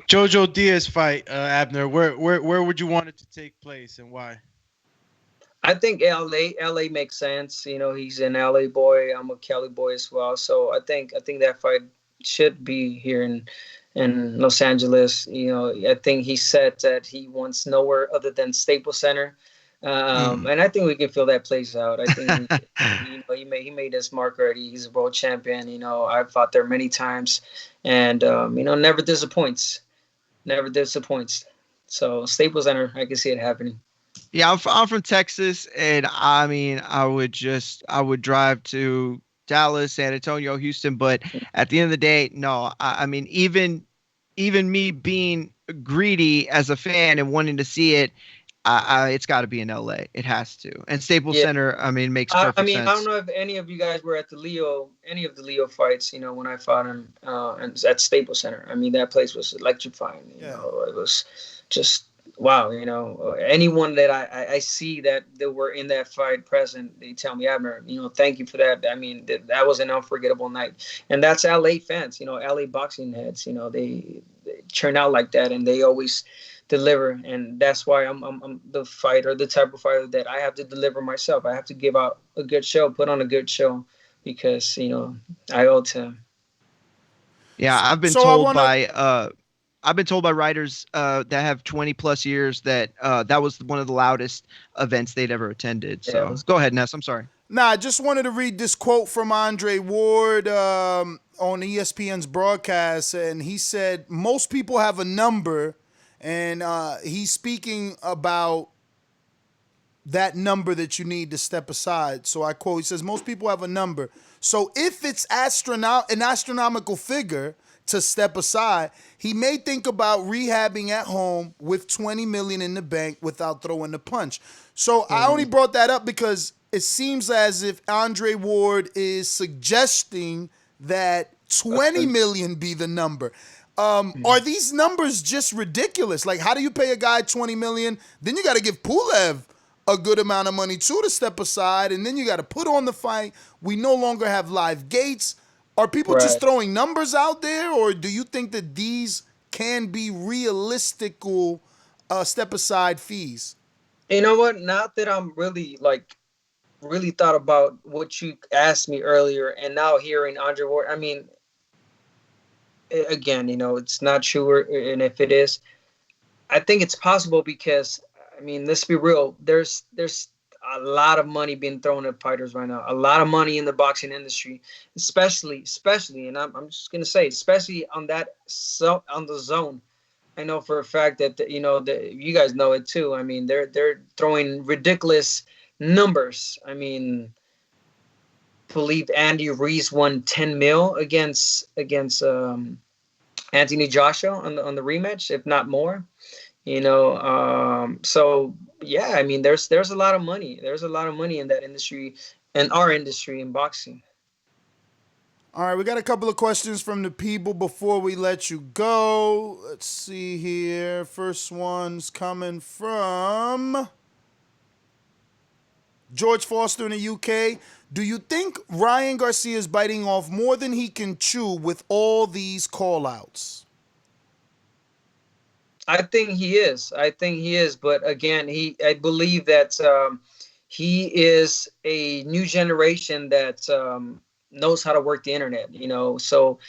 Speaker 10: Jojo Diaz fight, Abner. Where would you want it to take place and why?
Speaker 12: I think LA makes sense. You know, he's an LA boy. I'm a Cali boy as well. So I think that fight should be here in Los Angeles. You know, I think he said that he wants nowhere other than Staples Center. And I think we can feel that plays out. I think he made his mark already. He's a world champion. You know, I've fought there many times, and you know, never disappoints. Never disappoints. So Staples Center, I can see it happening.
Speaker 11: Yeah, I'm from Texas, and I mean, I would drive to Dallas, San Antonio, Houston, but at the end of the day, no. I mean, even me being greedy as a fan and wanting to see it, it's got to be in LA. It has to. And Staples Center, I mean, makes perfect sense.
Speaker 12: I don't know if any of you guys were at any of the Leo fights, you know, when I fought him at Staples Center. I mean, that place was electrifying. You know, it was just wow. You know, anyone that I see that were in that fight present, they tell me, Abner, you know, thank you for that. I mean, that was an unforgettable night. And that's LA fans, you know, LA boxing heads, you know, they turn out like that and they always deliver. And that's why I'm the fighter, the type of fighter that I have to deliver myself. I have to give out a good show, put on a good show, because, you know, I owe to him.
Speaker 11: Yeah, I've been told by I've been told by writers that have 20 plus years that that was one of the loudest events they'd ever attended. So go ahead, Ness. I'm sorry.
Speaker 8: Nah, I just wanted to read this quote from Andre Ward on ESPN's broadcast, and he said, most people have a number, and he's speaking about that number that you need to step aside. So I quote, he says, most people have a number. So if it's an astronomical figure to step aside, he may think about rehabbing at home with $20 million in the bank without throwing the punch. So I only brought that up because it seems as if Andre Ward is suggesting that 20 million be the number. Are these numbers just ridiculous? Like, how do you pay a guy 20 million? Then you got to give Pulev a good amount of money too to step aside, and then you got to put on the fight. We no longer have live gates. Are people just throwing numbers out there, or do you think that these can be realistical step aside fees?
Speaker 12: You know what? Now that I'm really thought about what you asked me earlier, and now hearing Andre Ward, I mean, again, it's not true, and if it is, I think it's possible because, I mean, let's be real. There's a lot of money being thrown at fighters right now. A lot of money in the boxing industry, especially, and I'm just gonna say, especially on the zone. I know for a fact that you guys know it too. I mean, they're throwing ridiculous numbers. I mean, believe Andy Ruiz won 10 mil against Anthony Joshua on the rematch, if not more. So yeah, I mean, there's a lot of money. There's a lot of money in that industry, and our industry in boxing.
Speaker 8: All right, we got a couple of questions from the people before we let you go. Let's see here. First one's coming from George Foster in the UK. Do you think Ryan Garcia is biting off more than he can chew with all these call-outs?
Speaker 12: I think he is. But again, I believe that he is a new generation that knows how to work the internet, so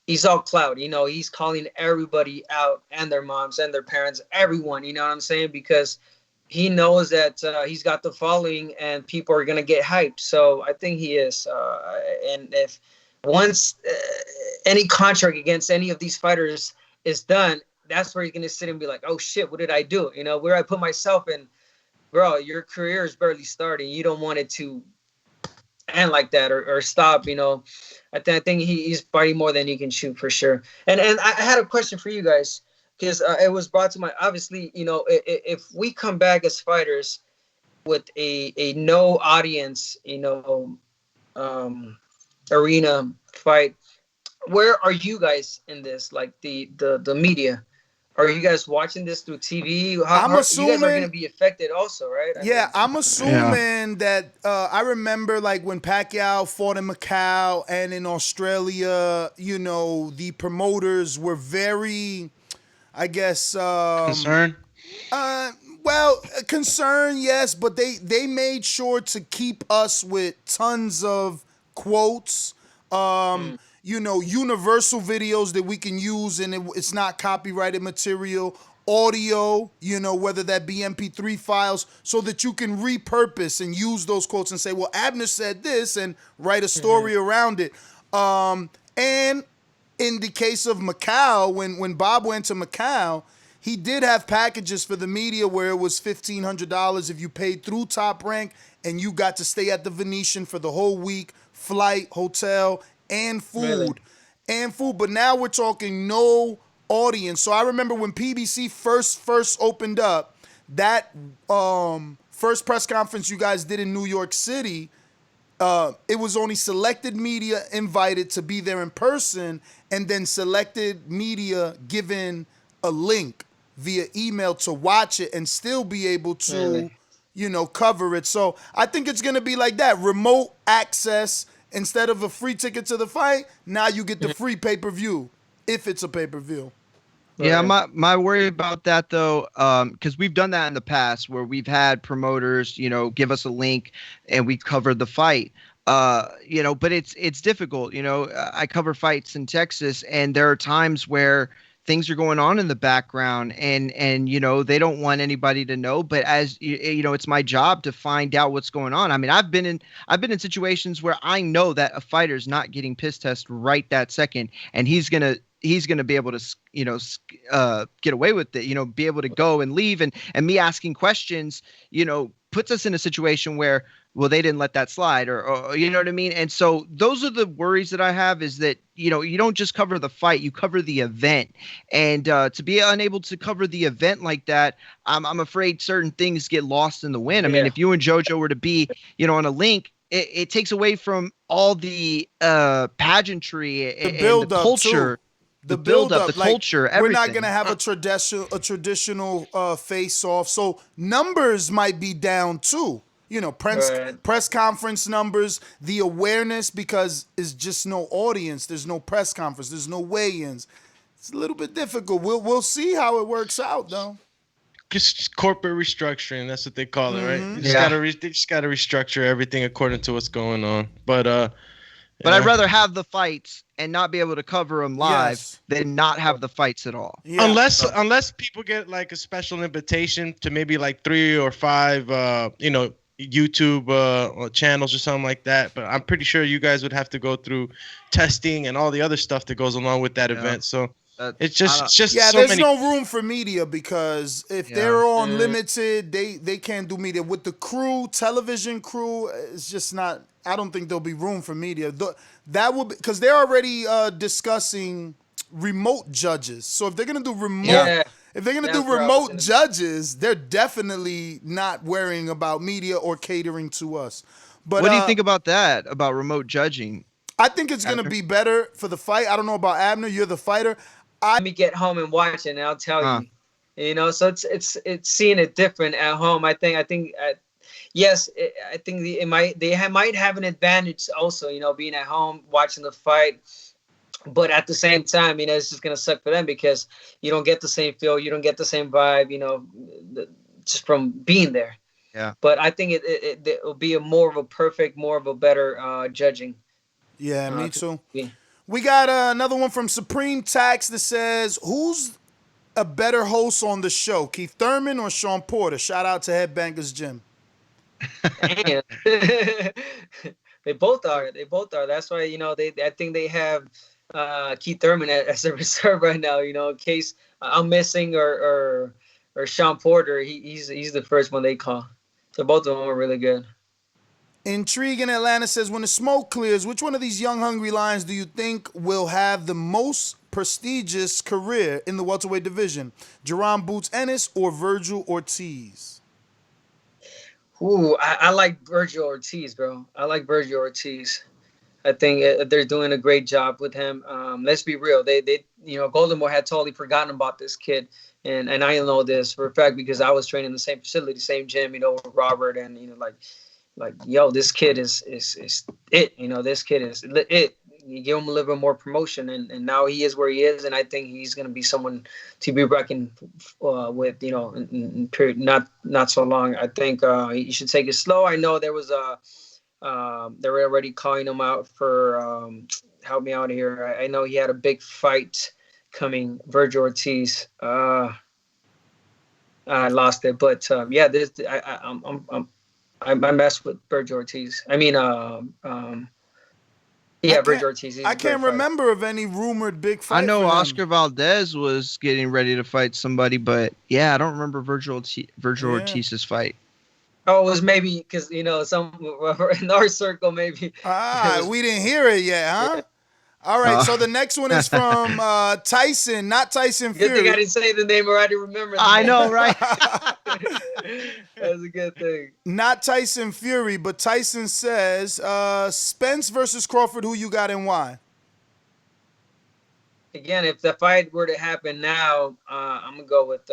Speaker 12: he's all clout, he's calling everybody out, and their moms and their parents, everyone, you know what I'm saying? Because he knows that he's got the following and people are going to get hyped. So I think he is. And if once any contract against any of these fighters is done, that's where he's going to sit and be like, oh shit, what did I do? Where I put myself in, bro, your career is barely starting. You don't want it to end like that or stop, I think he's biting more than he can chew for sure. And I had a question for you guys, because it was brought to my, obviously, if we come back as fighters with a no audience, arena fight, where are you guys in this? Like the media? Are you guys watching this through TV?
Speaker 8: I'm assuming
Speaker 12: you guys are going to be affected also, right?
Speaker 8: I'm assuming that I remember like when Pacquiao fought in Macau and in Australia, the promoters were very, I guess,
Speaker 10: concerned.
Speaker 8: Concern, yes, but they made sure to keep us with tons of quotes. Universal videos that we can use and it's not copyrighted material, audio, whether that be MP3 files, so that you can repurpose and use those quotes and say, well, Abner said this, and write a story around it. And in the case of Macau, when Bob went to Macau, he did have packages for the media where it was $1,500 if you paid through Top Rank, and you got to stay at the Venetian for the whole week, flight, hotel, and food. But now we're talking no audience. So I remember when PBC first opened up, that first press conference you guys did in New York City, it was only selected media invited to be there in person, and then selected media given a link via email to watch it and still be able to, cover it. So I think it's going to be like that. Remote access. Instead of a free ticket to the fight, now you get the free pay-per-view, if it's a pay-per-view.
Speaker 11: Yeah, my worry about that though, because we've done that in the past where we've had promoters, give us a link and we covered the fight. But it's difficult. I cover fights in Texas, and there are times where things are going on in the background, and they don't want anybody to know. But as it's my job to find out what's going on. I mean, I've been in situations where I know that a fighter's not getting piss test right that second, and he's gonna be able to get away with it, be able to go and leave, and me asking questions puts us in a situation where, well, they didn't let that slide, or you know what I mean? And so those are the worries that I have, is that, you don't just cover the fight, you cover the event. And to be unable to cover the event like that, I'm afraid certain things get lost in the wind. I mean, if you and JoJo were to be, on a link, it takes away from all the pageantry and the culture.
Speaker 8: Too. The build-up,
Speaker 11: the culture, everything.
Speaker 8: We're not going to have a traditional face-off. So numbers might be down too. Press conference numbers, the awareness, because it's just no audience. There's no press conference. There's no weigh-ins. It's a little bit difficult. We'll see how it works out, though.
Speaker 10: Just corporate restructuring. That's what they call it, right?
Speaker 8: Mm-hmm.
Speaker 10: They just gotta restructure everything according to what's going on. But
Speaker 11: I'd rather have the fights and not be able to cover them live than not have the fights at all.
Speaker 10: Yeah. Unless people get like a special invitation to maybe like 3 or 5, YouTube channels or something like that. But I'm pretty sure you guys would have to go through testing and all the other stuff that goes along with that event. So it's just
Speaker 8: there's no room for media, because if they're on limited, they can't do media with the crew, television crew. It's just not. I don't think there'll be room for media. That will be, because they're already discussing remote judges. So if they're gonna do remote, if they're gonna do remote judges, they're definitely not worrying about media or catering to us. But
Speaker 11: what do you think about that? About remote judging?
Speaker 8: I think it's gonna be better for the fight. I don't know about Abner. You're the fighter.
Speaker 12: Let me get home and watch it, and I'll tell you. So it's seeing it different at home. I think. Yes, I think they might have an advantage also, being at home watching the fight. But at the same time, it's just gonna suck for them, because you don't get the same feel, you don't get the same vibe, just from being there.
Speaker 11: Yeah.
Speaker 12: But I think it will be more of a better judging.
Speaker 8: Yeah, me too. We got another one from Supreme Tax that says, "Who's a better host on the show, Keith Thurman or Sean Porter?" Shout out to Headbangers Gym.
Speaker 12: They both are. That's why I think they have Keith Thurman as a reserve right now. In case I'm missing or Sean Porter, he's the first one they call. So both of them are really good.
Speaker 8: Intrigue in Atlanta says, "When the smoke clears, which one of these young hungry lions do you think will have the most prestigious career in the welterweight division? Jerron Boots Ennis or Virgil Ortiz?"
Speaker 12: Ooh, I like Virgil Ortiz, bro. I like Virgil Ortiz. I think they're doing a great job with him. Let's be real. They Goldenmore had totally forgotten about this kid. And I know this for a fact, because I was training in the same facility, same gym, with Robert, and, this kid is it. This kid is it. You give him a little bit more promotion, and now he is where he is, and I think he's going to be someone to be reckoned with, in period not so long. I think he should take it slow. I know there was they were already calling him out for help me out here. I know he had a big fight coming, Virgil Ortiz. I lost it, but I messed with Virgil Ortiz. I mean, Virgil Ortiz.
Speaker 8: I can't remember of any rumored big fight.
Speaker 11: I know Oscar Valdez was getting ready to fight somebody, but I don't remember Virgil Ortiz's fight.
Speaker 12: Oh, it was maybe because some in our circle maybe.
Speaker 8: We didn't hear it yet, huh? All right, so the next one is from Tyson, not Tyson Fury.
Speaker 12: Good thing I didn't say the name, or I didn't remember.
Speaker 11: I know, right?
Speaker 12: That's a good thing.
Speaker 8: Not Tyson Fury, but Tyson says, Spence versus Crawford, who you got and why?
Speaker 12: Again, if the fight were to happen now, I'm going to go with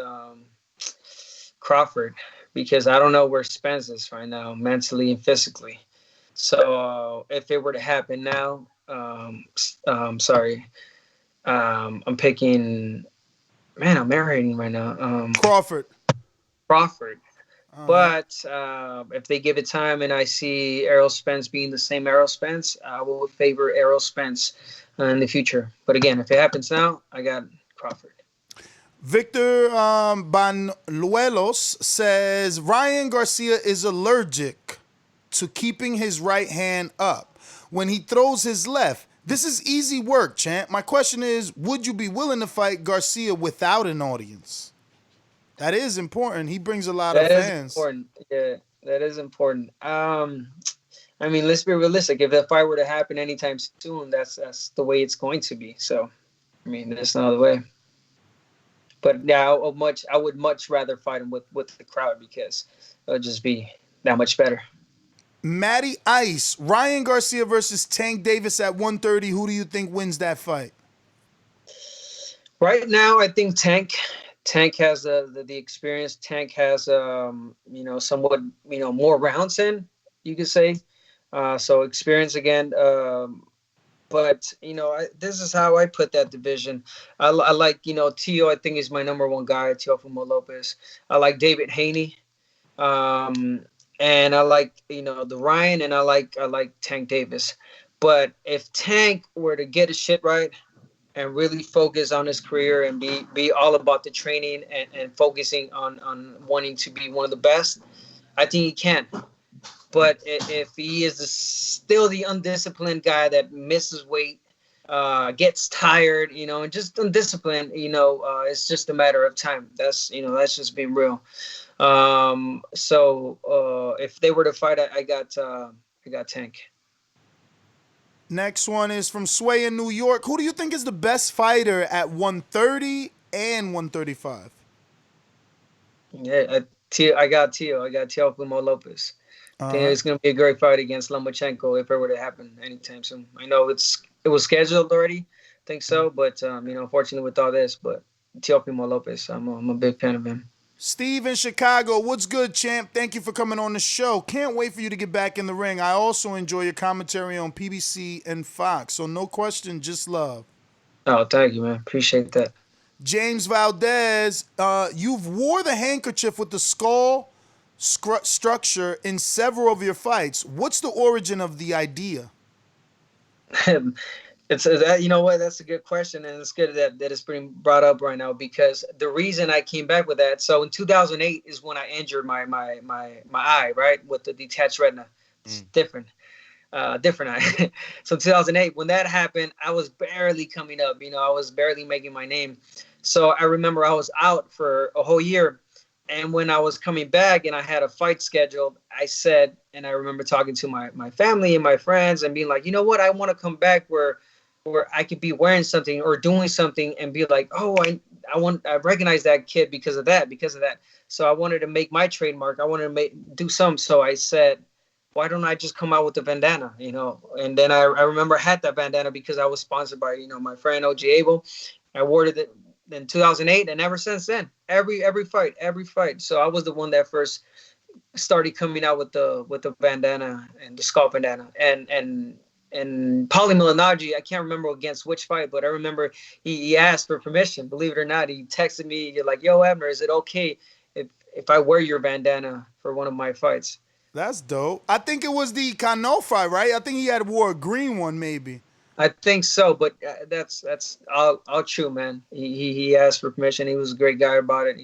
Speaker 12: Crawford, because I don't know where Spence is right now, mentally and physically. So if it were to happen now, I'm picking. Man, I'm marrying right now.
Speaker 8: Crawford.
Speaker 12: But if they give it time and I see Errol Spence being the same Errol Spence, I will favor Errol Spence in the future. But again, if it happens now, I got Crawford.
Speaker 8: Victor Banuelos says Ryan Garcia is allergic to keeping his right hand up when he throws his left. This is easy work, champ. My question is, would you be willing to fight Garcia without an audience? That is important. He brings a lot of fans.
Speaker 12: That is important. Yeah, that is important. I mean, let's be realistic. If the fight were to happen anytime soon, that's the way it's going to be. So, I mean, there's no other way. But yeah, I would much rather fight him with the crowd because it'll just be that much better.
Speaker 8: Matty Ice, Ryan Garcia versus Tank Davis at 130. Who do you think wins that fight?
Speaker 12: Right now, I think Tank has the experience. Tank has somewhat more rounds in, you could say. So experience again. But this is how I put that division. I like Tio. I think is my number one guy. Teofimo Lopez. I like David Haney. And I like the Ryan, and I like Tank Davis. But if Tank were to get his shit right and really focus on his career and be all about the training and focusing on wanting to be one of the best, I think he can. But if he is still the undisciplined guy that misses weight, gets tired, and just undisciplined, it's just a matter of time. That's just being real. So if they were to fight, I got Tank.
Speaker 8: Next one is from Sway in New York. Who do you think is the best fighter at 130 and 135?
Speaker 12: Yeah, I got Teofimo Lopez. I think it's going to be a great fight against Lomachenko if it were to happen anytime soon. I know it was scheduled already. I think so, but unfortunately with all this, but Teofimo Lopez, I'm a big fan of him.
Speaker 8: Steve in Chicago, what's good, champ? Thank you for coming on the show. Can't wait for you to get back in the ring. I also enjoy your commentary on PBC and Fox, so no question, just love.
Speaker 12: Oh, thank you, man. Appreciate that.
Speaker 8: James Valdez, you've wore the handkerchief with the skull structure in several of your fights. What's the origin of the idea?
Speaker 12: It's that, you know what, that's a good question, and it's good that it's being brought up right now, because the reason I came back with that, so in 2008 is when I injured my eye, right, with the detached retina. It's different eye. So 2008, when that happened, I was barely coming up, I was barely making my name. So I remember I was out for a whole year, and when I was coming back and I had a fight scheduled, I said, and I remember talking to my family and my friends and being like, you know what, I want to come back where I could be wearing something or doing something and be like, oh, I recognize that kid because of that. So I wanted to make my trademark. I wanted to do something. So I said, why don't I just come out with the bandana, And then I remember I had that bandana because I was sponsored by, my friend OG Abel. I wore it in 2008, and ever since then, every fight. So I was the one that first started coming out with the bandana and the skull bandana and Paulie Malignaggi, I can't remember against which fight, but I remember he asked for permission. Believe it or not, he texted me. You're like, yo, Abner, is it okay if I wear your bandana for one of my fights?
Speaker 8: That's dope. I think it was the Cano fight, right? I think he had wore a green one, maybe.
Speaker 12: I think so, but that's all true, man. He asked for permission. He was a great guy about it.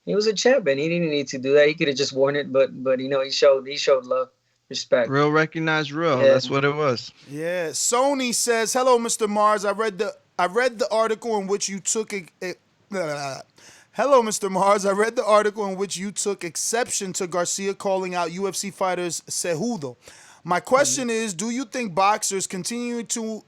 Speaker 12: He was a champion. He didn't need to do that. He could have just worn it, but he showed love. Respect.
Speaker 11: Real recognized real. Yeah. That's what it was.
Speaker 8: Yeah. Sony says, "Hello, Mr. Mars. I read the article in which you took Hello, Mr. Mars. I read the article in which you took exception to Garcia calling out UFC fighters Cejudo. My question is, do you think boxers continuing to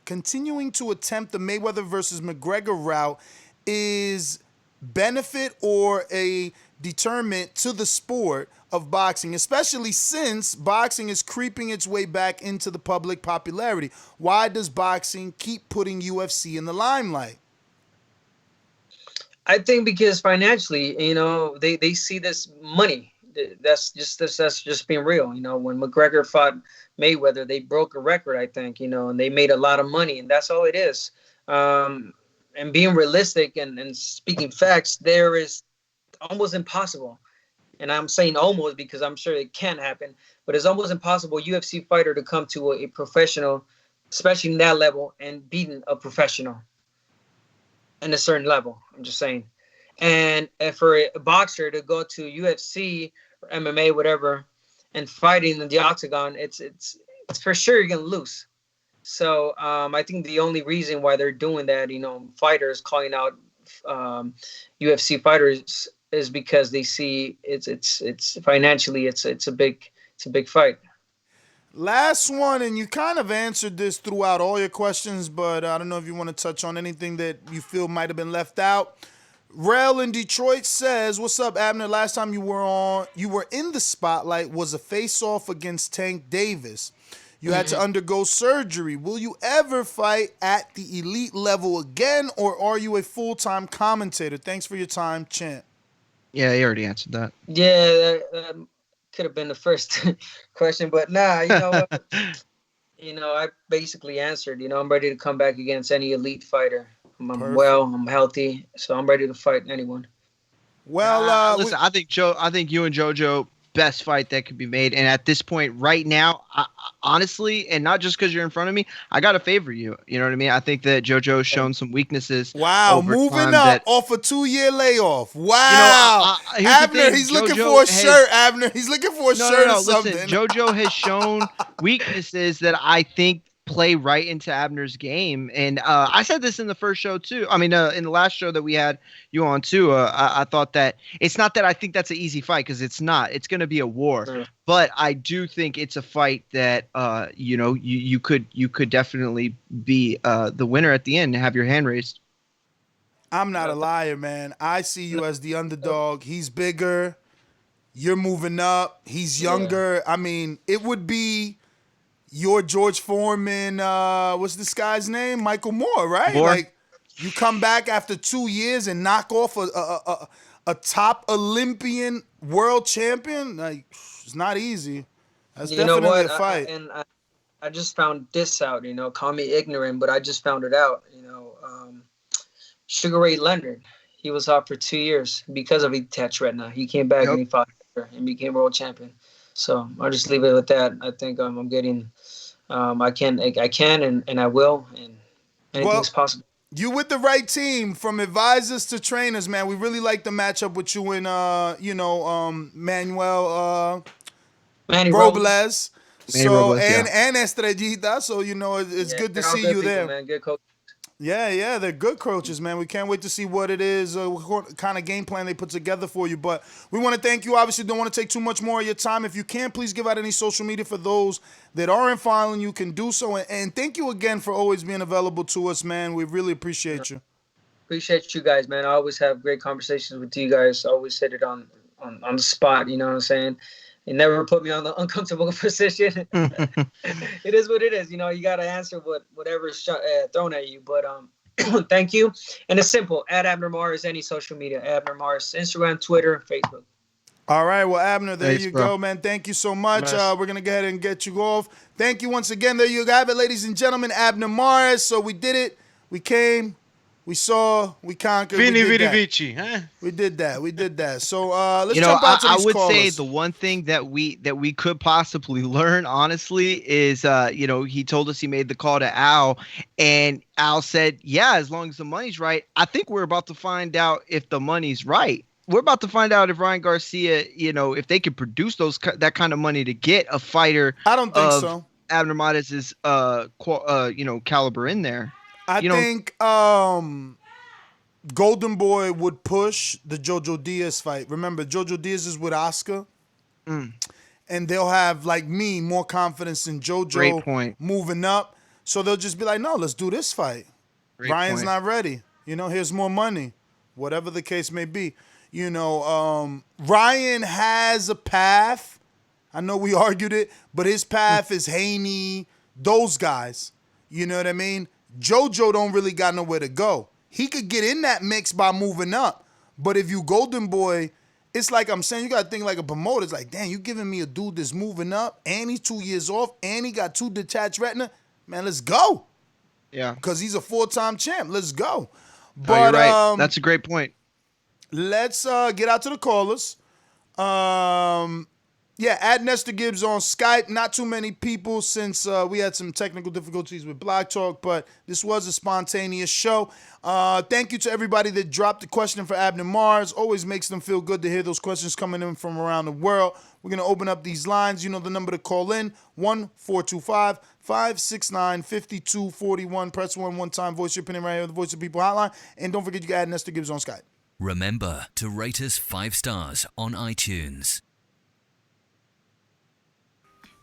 Speaker 8: attempt the Mayweather versus McGregor route is benefit or a deterrent to the sport of boxing, especially since boxing is creeping its way back into the public popularity? Why does boxing keep putting UFC in the limelight?
Speaker 12: I think because financially, they see this money. That's just being real. When McGregor fought Mayweather, they broke a record, I think, and they made a lot of money, and that's all it is. And being realistic and speaking facts, there is almost impossible. And I'm saying almost because I'm sure it can happen, but it's almost impossible UFC fighter to come to a professional, especially in that level, and beating a professional in a certain level. I'm just saying. And for a boxer to go to UFC or MMA, whatever, and fighting in the octagon, it's for sure you're gonna lose. So I think the only reason why they're doing that, fighters calling out UFC fighters, is because they see it's financially it's a big fight.
Speaker 8: Last one, and you kind of answered this throughout all your questions, but I don't know if you want to touch on anything that you feel might have been left out. Rel in Detroit says, "What's up, Abner? Last time you were in the spotlight was a face-off against Tank Davis. You had to undergo surgery. Will you ever fight at the elite level again, or are you a full-time commentator? Thanks for your time, Champ."
Speaker 11: Yeah, he already answered that.
Speaker 12: Yeah, that could have been the first question, but nah, what? I basically answered. I'm ready to come back against any elite fighter. I'm well, I'm healthy, so I'm ready to fight anyone.
Speaker 8: Well,
Speaker 11: listen, I think you and JoJo, best fight that could be made. And at this point, right now, honestly, and not just because you're in front of me, I gotta favor you. You know what I mean? I think that JoJo's shown some weaknesses.
Speaker 8: Wow, moving up off a 2-year layoff. Wow, Abner, he's looking for a shirt. Abner, he's looking for a shirt or something.
Speaker 11: Listen, JoJo has shown weaknesses that I think play right into Abner's game. And I said this in the first show too. I mean, in the last show that we had you on too, I thought that it's not that I think that's an easy fight, because it's not. It's going to be a war. Mm. But I do think it's a fight that, you could definitely be the winner at the end and have your hand raised.
Speaker 8: I'm not a liar, man. I see you as the underdog. He's bigger. You're moving up. He's younger. Yeah. I mean, it would be your George Foreman, what's this guy's name? Michael Moore, right?
Speaker 11: Moore.
Speaker 8: Like, you come back after 2 years and knock off a top Olympian world champion. Like, it's not easy. That's definitely a fight.
Speaker 12: I just found this out. Call me ignorant, but I just found it out. Sugar Ray Leonard, he was out for 2 years because of detached retina. He came back and he fought and became world champion. So I'll just leave it with that. I think I'm getting, I can, and I will, and anything's possible.
Speaker 8: You with the right team, from advisors to trainers, man. We really like the matchup with you and Manuel Robles. So and Estrellita. So it's good to see you
Speaker 12: people,
Speaker 8: there.
Speaker 12: Man. Good coach.
Speaker 8: Yeah, they're good coaches, man. We can't wait to see what it is, what kind of game plan they put together for you. But we want to thank you. Obviously, don't want to take too much more of your time. If you can, please give out any social media for those that aren't following you can do so. And thank you again for always being available to us, man. We really appreciate you.
Speaker 12: Appreciate you guys, man. I always have great conversations with you guys. I always hit it on the spot, you know what I'm saying? You never put me on the uncomfortable position. It is what it is. You got to answer whatever's thrown at you. But thank you. And it's simple. At Abner Mares, any social media. Abner Mares, Instagram, Twitter, Facebook.
Speaker 8: All right. Well, Abner, there you go, man. Thank you so much. We're going to go ahead and get you off. Thank you once again. There you have it, ladies and gentlemen. Abner Mares. So we did it. We came. We saw, we conquered.
Speaker 10: Vini Vici, huh?
Speaker 8: We did that. So let's jump out to these
Speaker 11: I would
Speaker 8: callers.
Speaker 11: say the one thing that we could possibly learn, honestly, is he told us he made the call to Al, and Al said, yeah, as long as the money's right. I think we're about to find out if the money's right. We're about to find out if Ryan Garcia, if they could produce that kind of money to get a fighter.
Speaker 8: I don't think so.
Speaker 11: Abner Mares' caliber in there.
Speaker 8: I think Golden Boy would push the Jojo Diaz fight. Remember, Jojo Diaz is with Oscar. And they'll have, like me, more confidence in Jojo moving up. So they'll just be like, no, let's do this fight. Ryan's not ready. Here's more money. Whatever the case may be. Ryan has a path. I know we argued it, but his path is Haney, those guys. You know what I mean? Jojo don't really got nowhere to go. He could get in that mix by moving up. But if you Golden Boy, it's like I'm saying, you got to think like a promoter. It's like, damn, you giving me a dude that's moving up, and he's 2 years off, and he got 2 detached retina. Man, let's go.
Speaker 11: Yeah.
Speaker 8: Because he's a 4-time champ. Let's go.
Speaker 11: But you're right. That's a great point.
Speaker 8: Let's get out to the callers. Yeah, add Nestor Gibbs on Skype. Not too many people since we had some technical difficulties with Blog Talk, but this was a spontaneous show. Thank you to everybody that dropped the question for Abner Mares. Always makes them feel good to hear those questions coming in from around the world. We're going to open up these lines. You know the number to call in, 1-425-569-5241. Press 1 one time. Voice your opinion right here on the Voice of People hotline. And don't forget you can add Nestor Gibbs on Skype.
Speaker 13: Remember to rate us 5 stars on iTunes.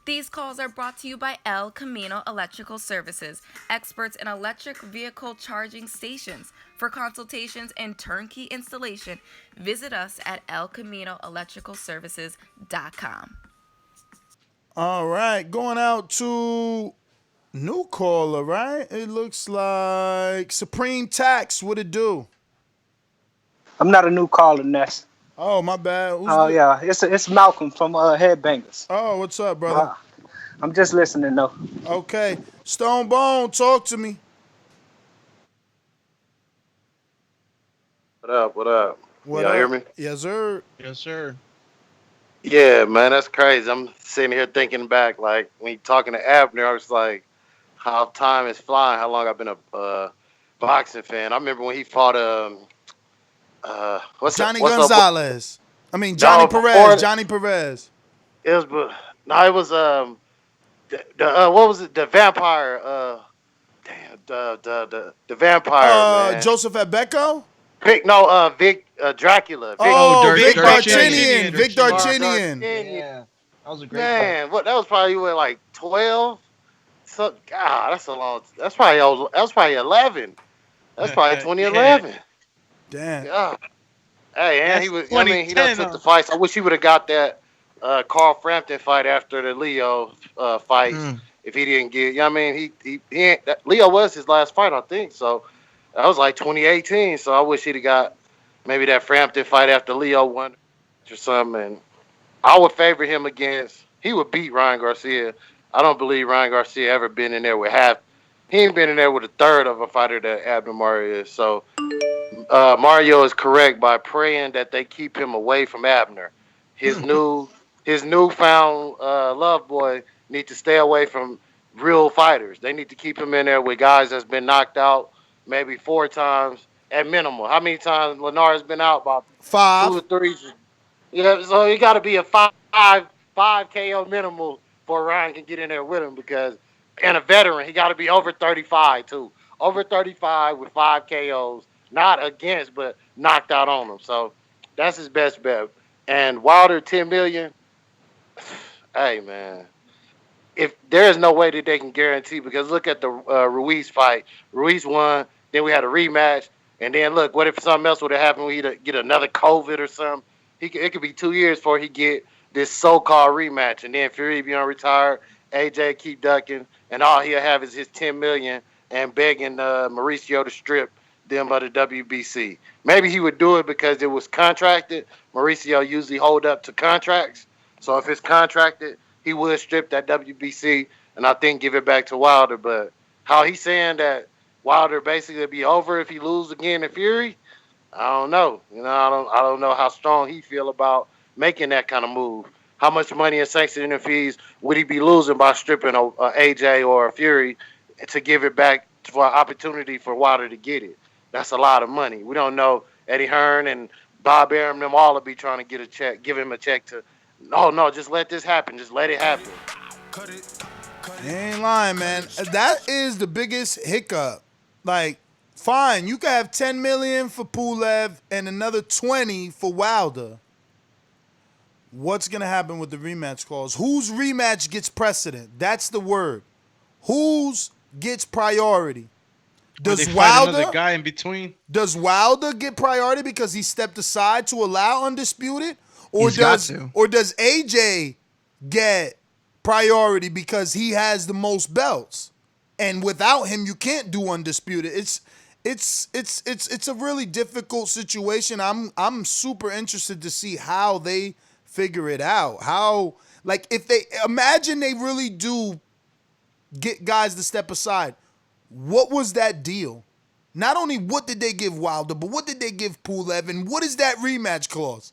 Speaker 14: These calls are brought to you by El Camino Electrical Services, experts in electric vehicle charging stations. For consultations and turnkey installation, visit us at elcaminoelectricalservices.com.
Speaker 8: All right, going out to new caller, right? It looks like Supreme Tax. What it do?
Speaker 15: I'm not a new caller, Ness.
Speaker 8: Oh, my bad.
Speaker 15: Oh, yeah. It's Malcolm from Headbangers.
Speaker 8: Oh, what's up, brother?
Speaker 15: I'm just listening, though.
Speaker 8: Okay. Stone Bone, talk to me.
Speaker 16: What up? What up? Y'all hear me?
Speaker 8: Yes, sir.
Speaker 10: Yes, sir.
Speaker 16: Yeah, man, that's crazy. I'm sitting here thinking back, like, when you're talking to Abner, I was like, how time is flying, how long I've been a boxing fan. I remember when he fought
Speaker 8: Johnny Gonzalez. Johnny Perez. Johnny Perez.
Speaker 16: It was, what was it? The vampire. The vampire. Man.
Speaker 8: Joseph Abeko.
Speaker 16: Vic Dracula.
Speaker 8: Vic Darcinian. Vic Darcinian.
Speaker 11: Yeah, that was a great
Speaker 16: man. That was probably like 12. So God, that's a long. That's probably 11. That's probably 2011.
Speaker 8: Damn.
Speaker 16: Yeah. Hey, and he was. I mean, he done took the fights. I wish he would have got that Carl Frampton fight after the Leo fight. If he didn't get, he ain't. Leo was his last fight, I think. So that was like 2018. So I wish he'd have got maybe that Frampton fight after Leo won or something. And I would favor him against. He would beat Ryan Garcia. I don't believe Ryan Garcia ever been in there with half. He ain't been in there with a third of a fighter that Abner Mares is. So Mario is correct by praying that they keep him away from Abner. His newfound love boy need to stay away from real fighters. They need to keep him in there with guys that's been knocked out maybe 4 times at minimum. How many times Lennar has been out? About
Speaker 8: 5.
Speaker 16: 2 or 3. Yeah, so you got to be a 5 KO minimum before Ryan can get in there with him and a veteran, he got to be over 35 too. Over 35 with 5 KOs, not against, but knocked out on him. So that's his best bet. And Wilder, 10 million. Hey man, if there is no way that they can guarantee, because look at the Ruiz fight. Ruiz won. Then we had a rematch. And then look, what if something else would have happened? We'd get another COVID or something. It could be 2 years before he get this so-called rematch. And then Fury be on retired. AJ keep ducking, and all he'll have is his 10 million and begging Mauricio to strip them by the WBC. Maybe he would do it because it was contracted. Mauricio usually hold up to contracts. So if it's contracted, he would strip that WBC and I think give it back to Wilder. But how he's saying that Wilder basically be over if he lose again in Fury, I don't know. I don't know how strong he feel about making that kind of move. How much money in sanctioning fees would he be losing by stripping a AJ or a Fury to give it back for an opportunity for Wilder to get it? That's a lot of money. We don't know. Eddie Hearn and Bob Arum, them all will be trying to get a check, give him a check to, no, just let this happen. Just let it happen.
Speaker 8: You ain't lying, man. That is the biggest hiccup. Like, fine, you can have 10 million for Pulev and another 20 for Wilder. What's going to happen with the rematch clause? Whose rematch gets precedent? That's the word. Whose gets priority? Does Wilder,
Speaker 10: another guy in between?
Speaker 8: Does Wilder get priority because he stepped aside to allow undisputed? Or does AJ get priority because he has the most belts? And without him, you can't do undisputed. It's a really difficult situation. I'm super interested to see how they figure it out. How, like, if they imagine they really do get guys to step aside, what was that deal? Not only what did they give Wilder, but what did they give Pulev, and what is that rematch clause?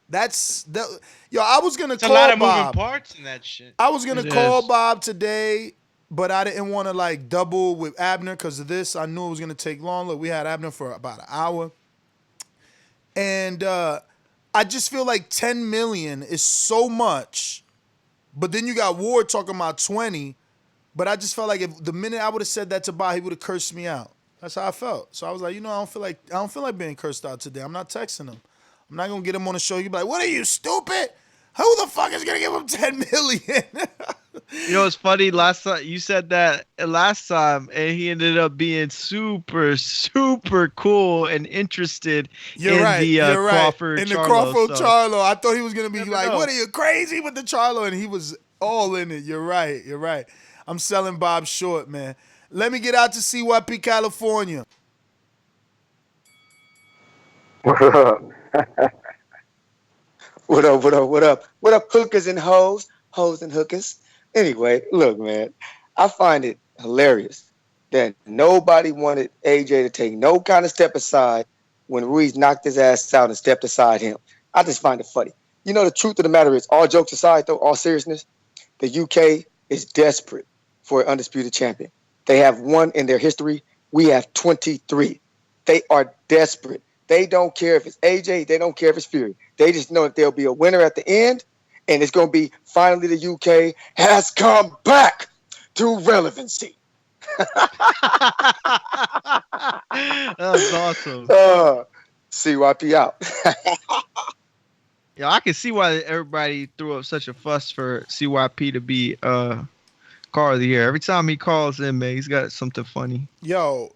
Speaker 8: That's that. Yo, I was gonna
Speaker 10: It's a lot
Speaker 8: call
Speaker 10: of moving
Speaker 8: Bob.
Speaker 10: parts in that shit.
Speaker 8: I was gonna
Speaker 10: It
Speaker 8: call
Speaker 10: is.
Speaker 8: Bob today, but I didn't want to like double with Abner because of this. I knew it was gonna take long. Look, we had Abner for about an hour, and I just feel like 10 million is so much. But then you got Ward talking about 20. But I just felt like if the minute I would have said that to Bob, he would have cursed me out. That's how I felt. So I was like, I don't feel like being cursed out today. I'm not texting him. I'm not gonna get him on the show. You'd be like, what are you, stupid? Who the fuck is gonna give him 10 million?
Speaker 11: You know, it's funny. Last time you said that last time, and he ended up being super, super cool and interested
Speaker 8: You're
Speaker 11: in
Speaker 8: right.
Speaker 11: the
Speaker 8: You're
Speaker 11: Crawford
Speaker 8: right. In the
Speaker 11: Charlo,
Speaker 8: Crawford
Speaker 11: so.
Speaker 8: Charlo. I thought he was gonna be like,
Speaker 11: know.
Speaker 8: what are you, crazy with the Charlo? And he was all in it. You're right. You're right. I'm selling Bob short, man. Let me get out to CYP, California.
Speaker 17: What up? What up? What up? What up? What up, hookers and hoes and hookers? Anyway, look, man, I find it hilarious that nobody wanted AJ to take no kind of step aside when Ruiz knocked his ass out and stepped aside him. I just find it funny. You know, the truth of the matter is, all jokes aside, though, all seriousness, the UK is desperate for an undisputed champion. They have one in their history. We have 23. They are desperate. They don't care if it's AJ. They don't care if it's Fury. They just know that there'll be a winner at the end, and it's going to be finally the UK has come back to relevancy.
Speaker 11: That's awesome.
Speaker 17: CYP out.
Speaker 11: Yeah, I can see why everybody threw up such a fuss for CYP to be car of the year. Every time he calls in, man, he's got something funny.
Speaker 8: Yo,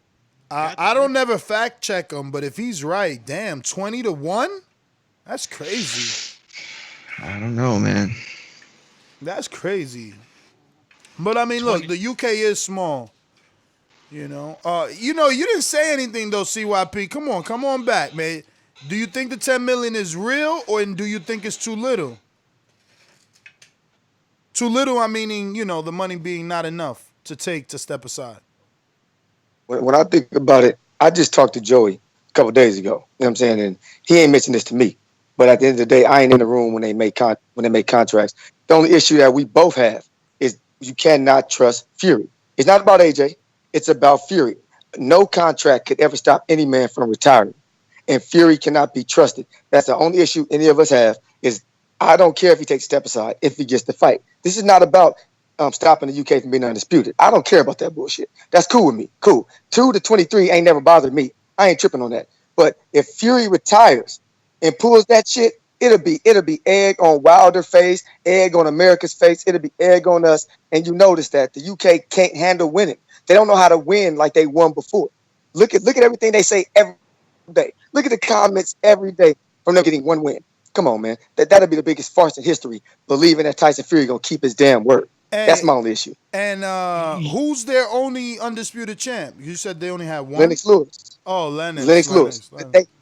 Speaker 8: I don't never fact check him, but if he's right, damn, 20-1? That's crazy.
Speaker 11: I don't know, man.
Speaker 8: That's crazy. But I mean, look, the UK is small. You know, you didn't say anything though, CYP. Come on back, man. Do you think the 10 million is real, or do you think it's too little? Too little, I'm meaning, the money being not enough to step aside.
Speaker 17: When I think about it, I just talked to Joey a couple days ago. You know what I'm saying? And he ain't mentioned this to me. But at the end of the day, I ain't in the room when they make contracts. The only issue that we both have is you cannot trust Fury. It's not about AJ. It's about Fury. No contract could ever stop any man from retiring. And Fury cannot be trusted. That's the only issue any of us have is I don't care if he takes a step aside, if he gets the fight. This is not about stopping the UK from being undisputed. I don't care about that bullshit. That's cool with me. Cool. 2-23 ain't never bothered me. I ain't tripping on that. But if Fury retires and pulls that shit, it'll be egg on Wilder face, egg on America's face. It'll be egg on us. And you notice that the UK can't handle winning. They don't know how to win like they won before. Look at everything they say every day. Look at the comments every day from them getting one win. Come on, man. That'll be the biggest farce in history, believing that Tyson Fury gonna keep his damn word. That's my only issue.
Speaker 8: And who's their only undisputed champ? You said they only had one.
Speaker 17: Lennox Lewis.
Speaker 8: Oh, Lennox
Speaker 17: Lewis.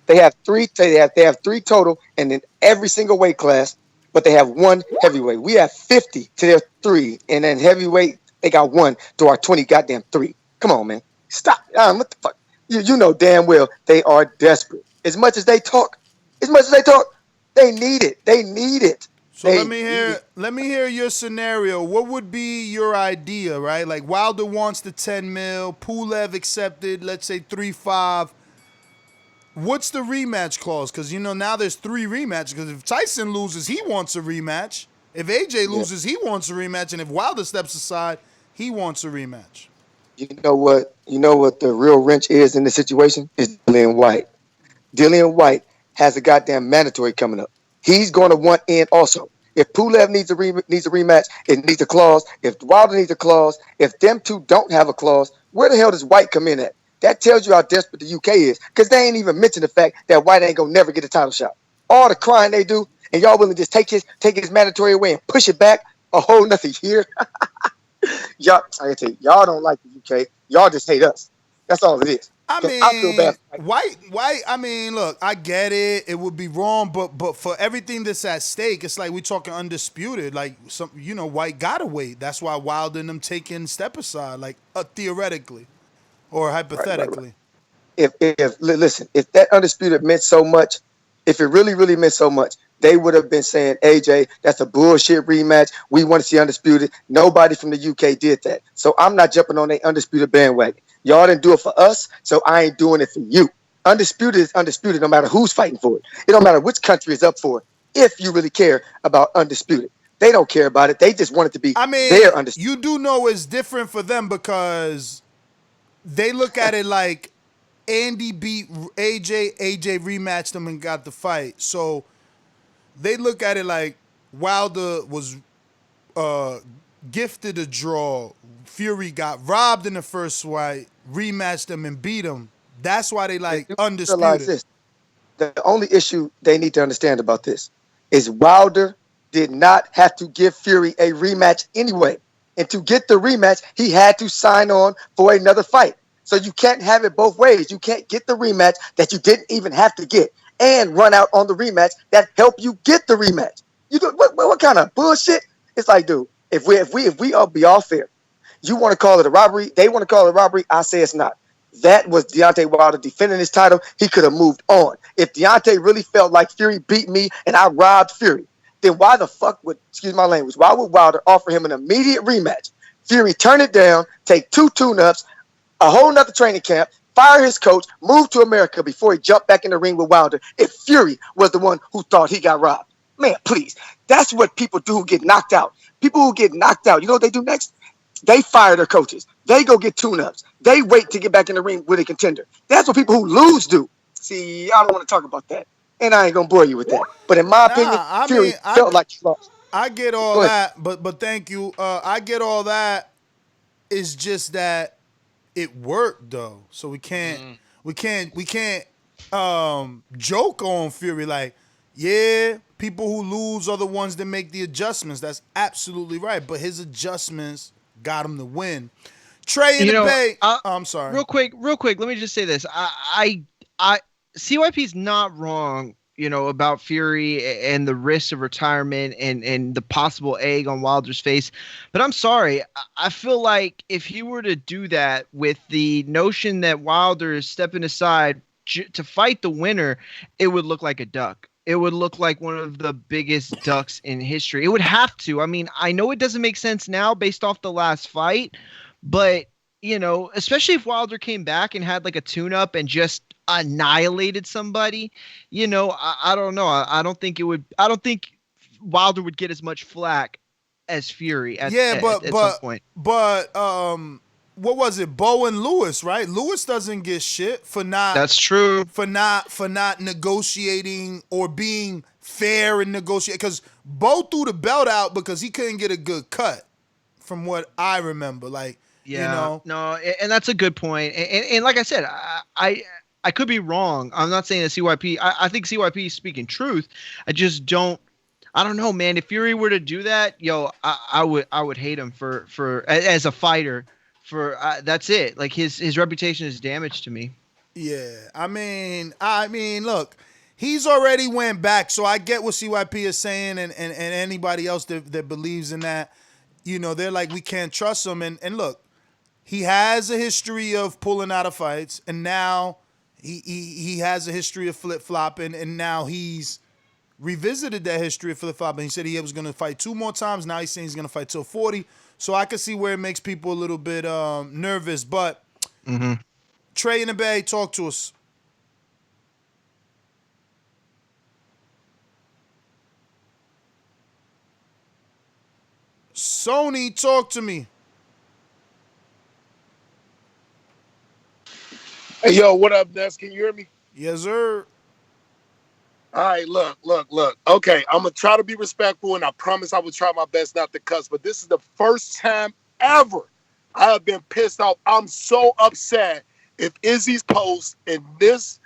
Speaker 17: They have three. They have three total, and in every single weight class. But they have one heavyweight. We have 50 to their 3, and then heavyweight they got 1 to our 20 goddamn 3. Come on, man. Stop. What the fuck? You know damn well they are desperate. As much as they talk, they need it. They need it.
Speaker 8: So let me hear your scenario. What would be your idea, right? Like Wilder wants the 10 mil, Pulev accepted, let's say 3-5. What's the rematch clause? Because now there's 3 rematches. Because if Tyson loses, he wants a rematch. If AJ loses, he wants a rematch. And if Wilder steps aside, he wants a rematch.
Speaker 17: You know what? You know what the real wrench is in this situation? Is Dillian White. Dillian White has a goddamn mandatory coming up. He's going to want in also. If Pulev needs a rematch, it needs a clause. If Wilder needs a clause, if them two don't have a clause, where the hell does White come in at? That tells you how desperate the UK is, because they ain't even mentioned the fact that White ain't gonna never get a title shot. All the crying they do, and y'all willing to just take his mandatory away and push it back a whole nother year. Y'all, I tell you, y'all don't like the UK. Y'all just hate us. That's all it is.
Speaker 8: I
Speaker 17: feel bad.
Speaker 8: White. I mean, look, I get it. It would be wrong, but for everything that's at stake, it's like we talking undisputed. Like White gotta wait. That's why Wilder and them taking step aside, like theoretically or hypothetically.
Speaker 17: Right. If listen, if that undisputed meant so much, if it really, really meant so much, they would have been saying, AJ, that's a bullshit rematch. We want to see Undisputed. Nobody from the UK did that. So I'm not jumping on a Undisputed bandwagon. Y'all didn't do it for us, so I ain't doing it for you. Undisputed is undisputed no matter who's fighting for it. It don't matter which country is up for it, if you really care about Undisputed. They don't care about it. They just want it to be their Undisputed.
Speaker 8: You do know it's different for them because they look at it like Andy beat AJ rematched him and got the fight. So they look at it like Wilder was gifted a draw. Fury got robbed in the first fight, rematched him and beat him. That's why they like Undisputed.
Speaker 17: Realize this. The only issue they need to understand about this is Wilder did not have to give Fury a rematch anyway. And to get the rematch, he had to sign on for another fight. So you can't have it both ways. You can't get the rematch that you didn't even have to get and run out on the rematch that helped you get the rematch. You do what kind of bullshit? It's like, dude, if we all be all fair, you want to call it a robbery, they want to call it a robbery, I say it's not. That was Deontay Wilder defending his title. He could have moved on. If Deontay really felt like Fury beat me and I robbed Fury, then why the fuck would, excuse my language, why would Wilder offer him an immediate rematch? Fury turn it down, take 2 tune-ups, a whole nother training camp, fire his coach, move to America before he jumped back in the ring with Wilder if Fury was the one who thought he got robbed. Man, please. That's what people do who get knocked out. People who get knocked out, you know what they do next? They fire their coaches. They go get tune-ups. They wait to get back in the ring with a contender. That's what people who lose do. See, I don't want to talk about that. And I ain't going to bore you with that. But in my opinion, Fury felt like he lost.
Speaker 8: I get all that, but thank you. I get all that. It's just that it worked though. So we can't joke on Fury like, yeah, people who lose are the ones that make the adjustments. That's absolutely right. But his adjustments got him the win. Trey in the Bay. I'm sorry.
Speaker 11: Real quick. Let me just say this. I CYP's not wrong, about Fury and the risk of retirement and the possible egg on Wilder's face. But I'm sorry. I feel like if he were to do that with the notion that Wilder is stepping aside to fight the winner, it would look like a duck. It would look like one of the biggest ducks in history. It would have to. I mean, I know it doesn't make sense now based off the last fight, but, especially if Wilder came back and had like a tune-up and just annihilated somebody, I don't know. I don't think Wilder would get as much flack as Fury at some point.
Speaker 8: But what was it? Bo and Lewis, right? Lewis doesn't get shit for not.
Speaker 11: That's true.
Speaker 8: For not negotiating or being fair in negotiating, because Bo threw the belt out because he couldn't get a good cut, from what I remember. Like,
Speaker 11: no, and that's a good point. And like I said, I could be wrong. I'm not saying that CYP. I think CYP is speaking truth. I just don't. I don't know, man. If Fury were to do that, I would hate him for as a fighter. That's it. Like his reputation is damaged to me.
Speaker 8: Yeah, I mean, look, he's already went back, so I get what CYP is saying, and anybody else that believes in that, they're like, we can't trust him, and look, he has a history of pulling out of fights, and now he has a history of flip flopping, and now he's revisited that history of flip flopping. He said he was going to fight 2 more times. Now he's saying he's going to fight till 40. So I can see where it makes people a little bit nervous. But Trey in the Bay, talk to us. Sony, talk to me.
Speaker 16: Hey, yo, what up, Ness? Can you hear me?
Speaker 8: Yes, sir.
Speaker 16: All right, look. Okay, I'm going to try to be respectful, and I promise I will try my best not to cuss, but this is the first time ever I have been pissed off. I'm so upset if Izzy's post and this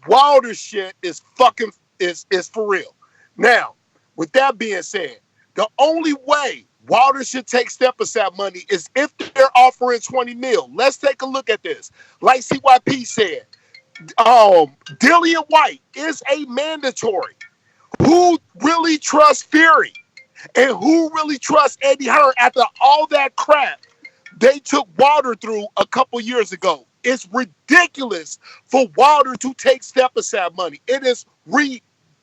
Speaker 16: Wilder shit is fucking is for real. Now, with that being said, the only way Wilder should take step aside money is if they're offering 20 mil. Let's take a look at this. Like CYP said, Dillian White is a mandatory. Who really trusts Fury? And who really trusts Eddie Hearn after all that crap they took Wilder through a couple years ago? It's ridiculous for Wilder to take step aside money. It is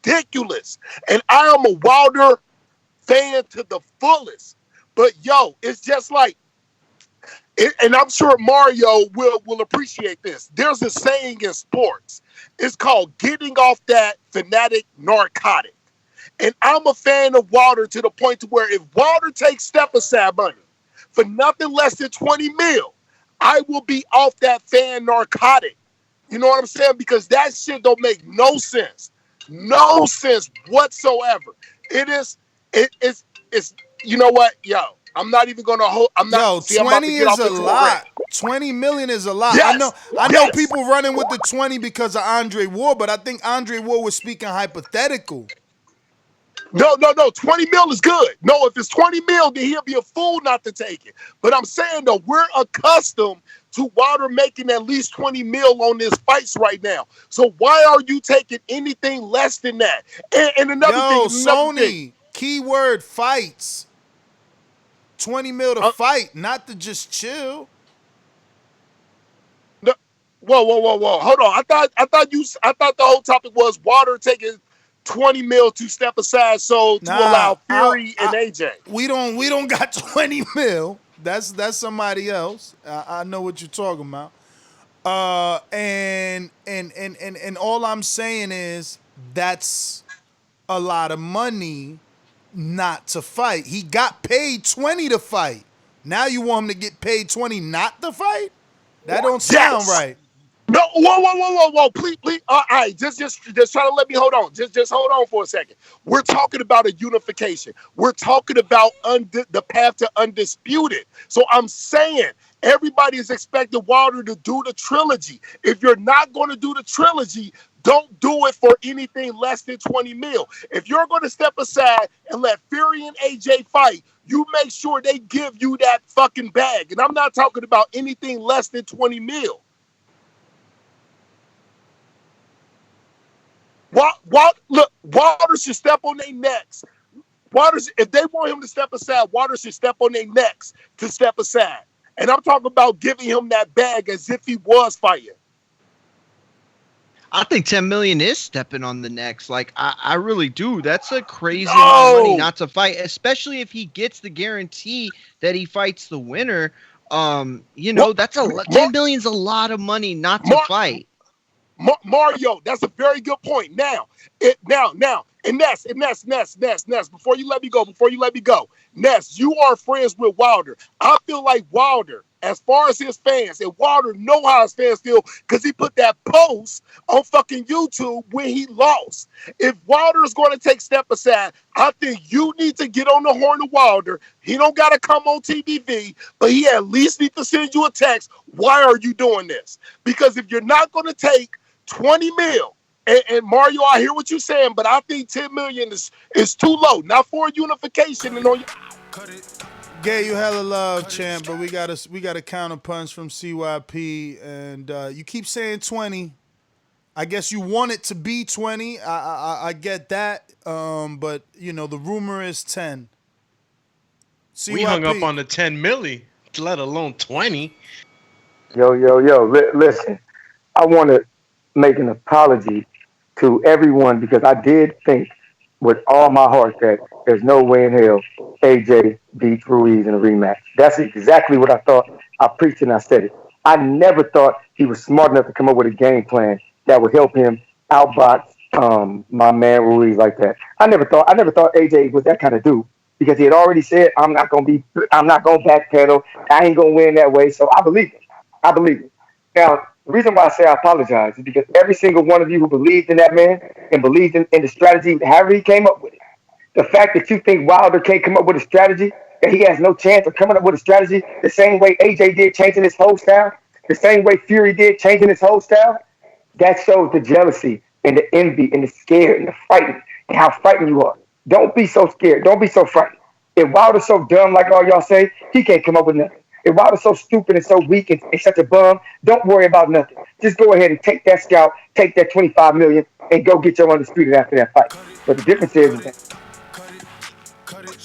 Speaker 16: ridiculous. And I am a Wilder fan to the fullest. But yo, it's just like, and I'm sure Mario will appreciate this. There's a saying in sports. It's called getting off that fanatic narcotic. And I'm a fan of Wilder to the point to where if Wilder takes step aside money for nothing less than 20 mil, I will be off that fan narcotic. You know what I'm saying? Because that shit don't make no sense. No sense whatsoever. It's you know what? Yo, I'm not even gonna hold. I'm not.
Speaker 8: Yo, 20 is a lot. 20 million is a lot.
Speaker 16: Yes,
Speaker 8: I know people running with the 20 because of Andre Ward, but I think Andre Ward was speaking hypothetical.
Speaker 16: No. 20 mil is good. No, if it's 20 mil, then he'll be a fool not to take it. But I'm saying, though, we're accustomed to Wilder making at least 20 mil on his fights right now. So why are you taking anything less than that? And another thing.
Speaker 8: Keyword fights. 20 mil to fight, not to just chill.
Speaker 16: No, whoa. Hold on. I thought the whole topic was Wilder taking 20 mil to step aside to allow Fury and AJ.
Speaker 8: We don't got 20 mil. That's somebody else. I know what you're talking about. And all I'm saying is that's a lot of money not to fight. He got paid 20 to fight. Now you want him to get paid 20 not to fight? That don't sound right.
Speaker 16: No, whoa. Please. All right, just try to let me hold on. Just hold on for a second. We're talking about a unification. We're talking about the path to undisputed. So I'm saying everybody is expecting Wilder to do the trilogy. If you're not going to do the trilogy, don't do it for anything less than 20 mil. If you're going to step aside and let Fury and AJ fight, you make sure they give you that fucking bag. And I'm not talking about anything less than 20 mil. Look, Wilder should step on their necks. If they want him to step aside, Wilder should step on their necks to step aside. And I'm talking about giving him that bag as if he was fighting.
Speaker 11: I think 10 million is stepping on the necks. Like, I really do. That's a crazy amount of money not to fight, especially if he gets the guarantee that he fights the winner. That's 10 million's a lot of money not to fight.
Speaker 16: Mario, that's a very good point. Now, Ness, before you let me go, Ness, you are friends with Wilder. I feel like Wilder, as far as his fans, and Wilder know how his fans feel because he put that post on fucking YouTube when he lost. If Wilder is going to take step aside, I think you need to get on the horn of Wilder. He don't got to come on TVV, but he at least need to send you a text. Why are you doing this? Because if you're not going to take 20 mil, and Mario, I hear what you're saying, but I think 10 million is too low. Not for unification and on.
Speaker 8: Gay, you hella love, champ, but we got a counter punch from CYP, and you keep saying 20. I guess you want it to be 20. I get that, but the rumor is 10.
Speaker 10: CYP. We hung up on the 10 milli, let alone 20.
Speaker 17: Yo, listen, I want to make an apology to everyone because I did think with all my heart that there's no way in hell AJ beats Ruiz in a rematch. That's exactly what I thought. I preached and I said it. I never thought he was smart enough to come up with a game plan that would help him outbox my man Ruiz like that. I never thought AJ was that kind of dude because he had already said I'm not gonna backpedal. I ain't gonna win that way. So I believe it. Now, the reason why I say I apologize is because every single one of you who believed in that man and believed in the strategy, however he came up with it, the fact that you think Wilder can't come up with a strategy, that he has no chance of coming up with a strategy the same way AJ did changing his whole style, the same way Fury did changing his whole style, that shows the jealousy and the envy and the scare and the frightened and how frightened you are. Don't be so scared. Don't be so frightened. If Wilder's so dumb like all y'all say, he can't come up with nothing. If Wilder's so stupid and so weak and such a bum, don't worry about nothing. Just go ahead and take that scalp, take that 25 million, and go get your undisputed after that fight. But the difference is that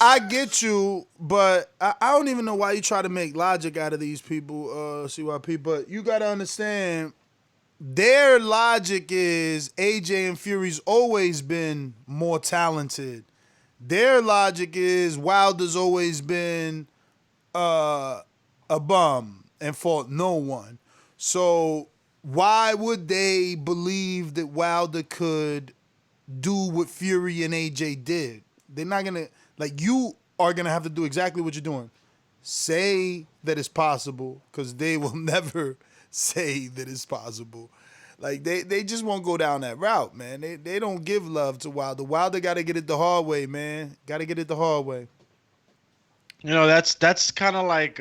Speaker 8: I get you, but I don't even know why you try to make logic out of these people, CYP. But you got to understand, their logic is AJ and Fury's always been more talented. Their logic is Wilder's always been a bum and fought no one. So why would they believe that Wilder could do what Fury and AJ did? They're not gonna, like, you are gonna have to do exactly what you're doing. Say that it's possible, because they will never say that it's possible. Like, they just won't go down that route, man. They don't give love to Wilder. Wilder got to get it the hard way, man. Got to get it the hard way.
Speaker 10: You know, that's kind of like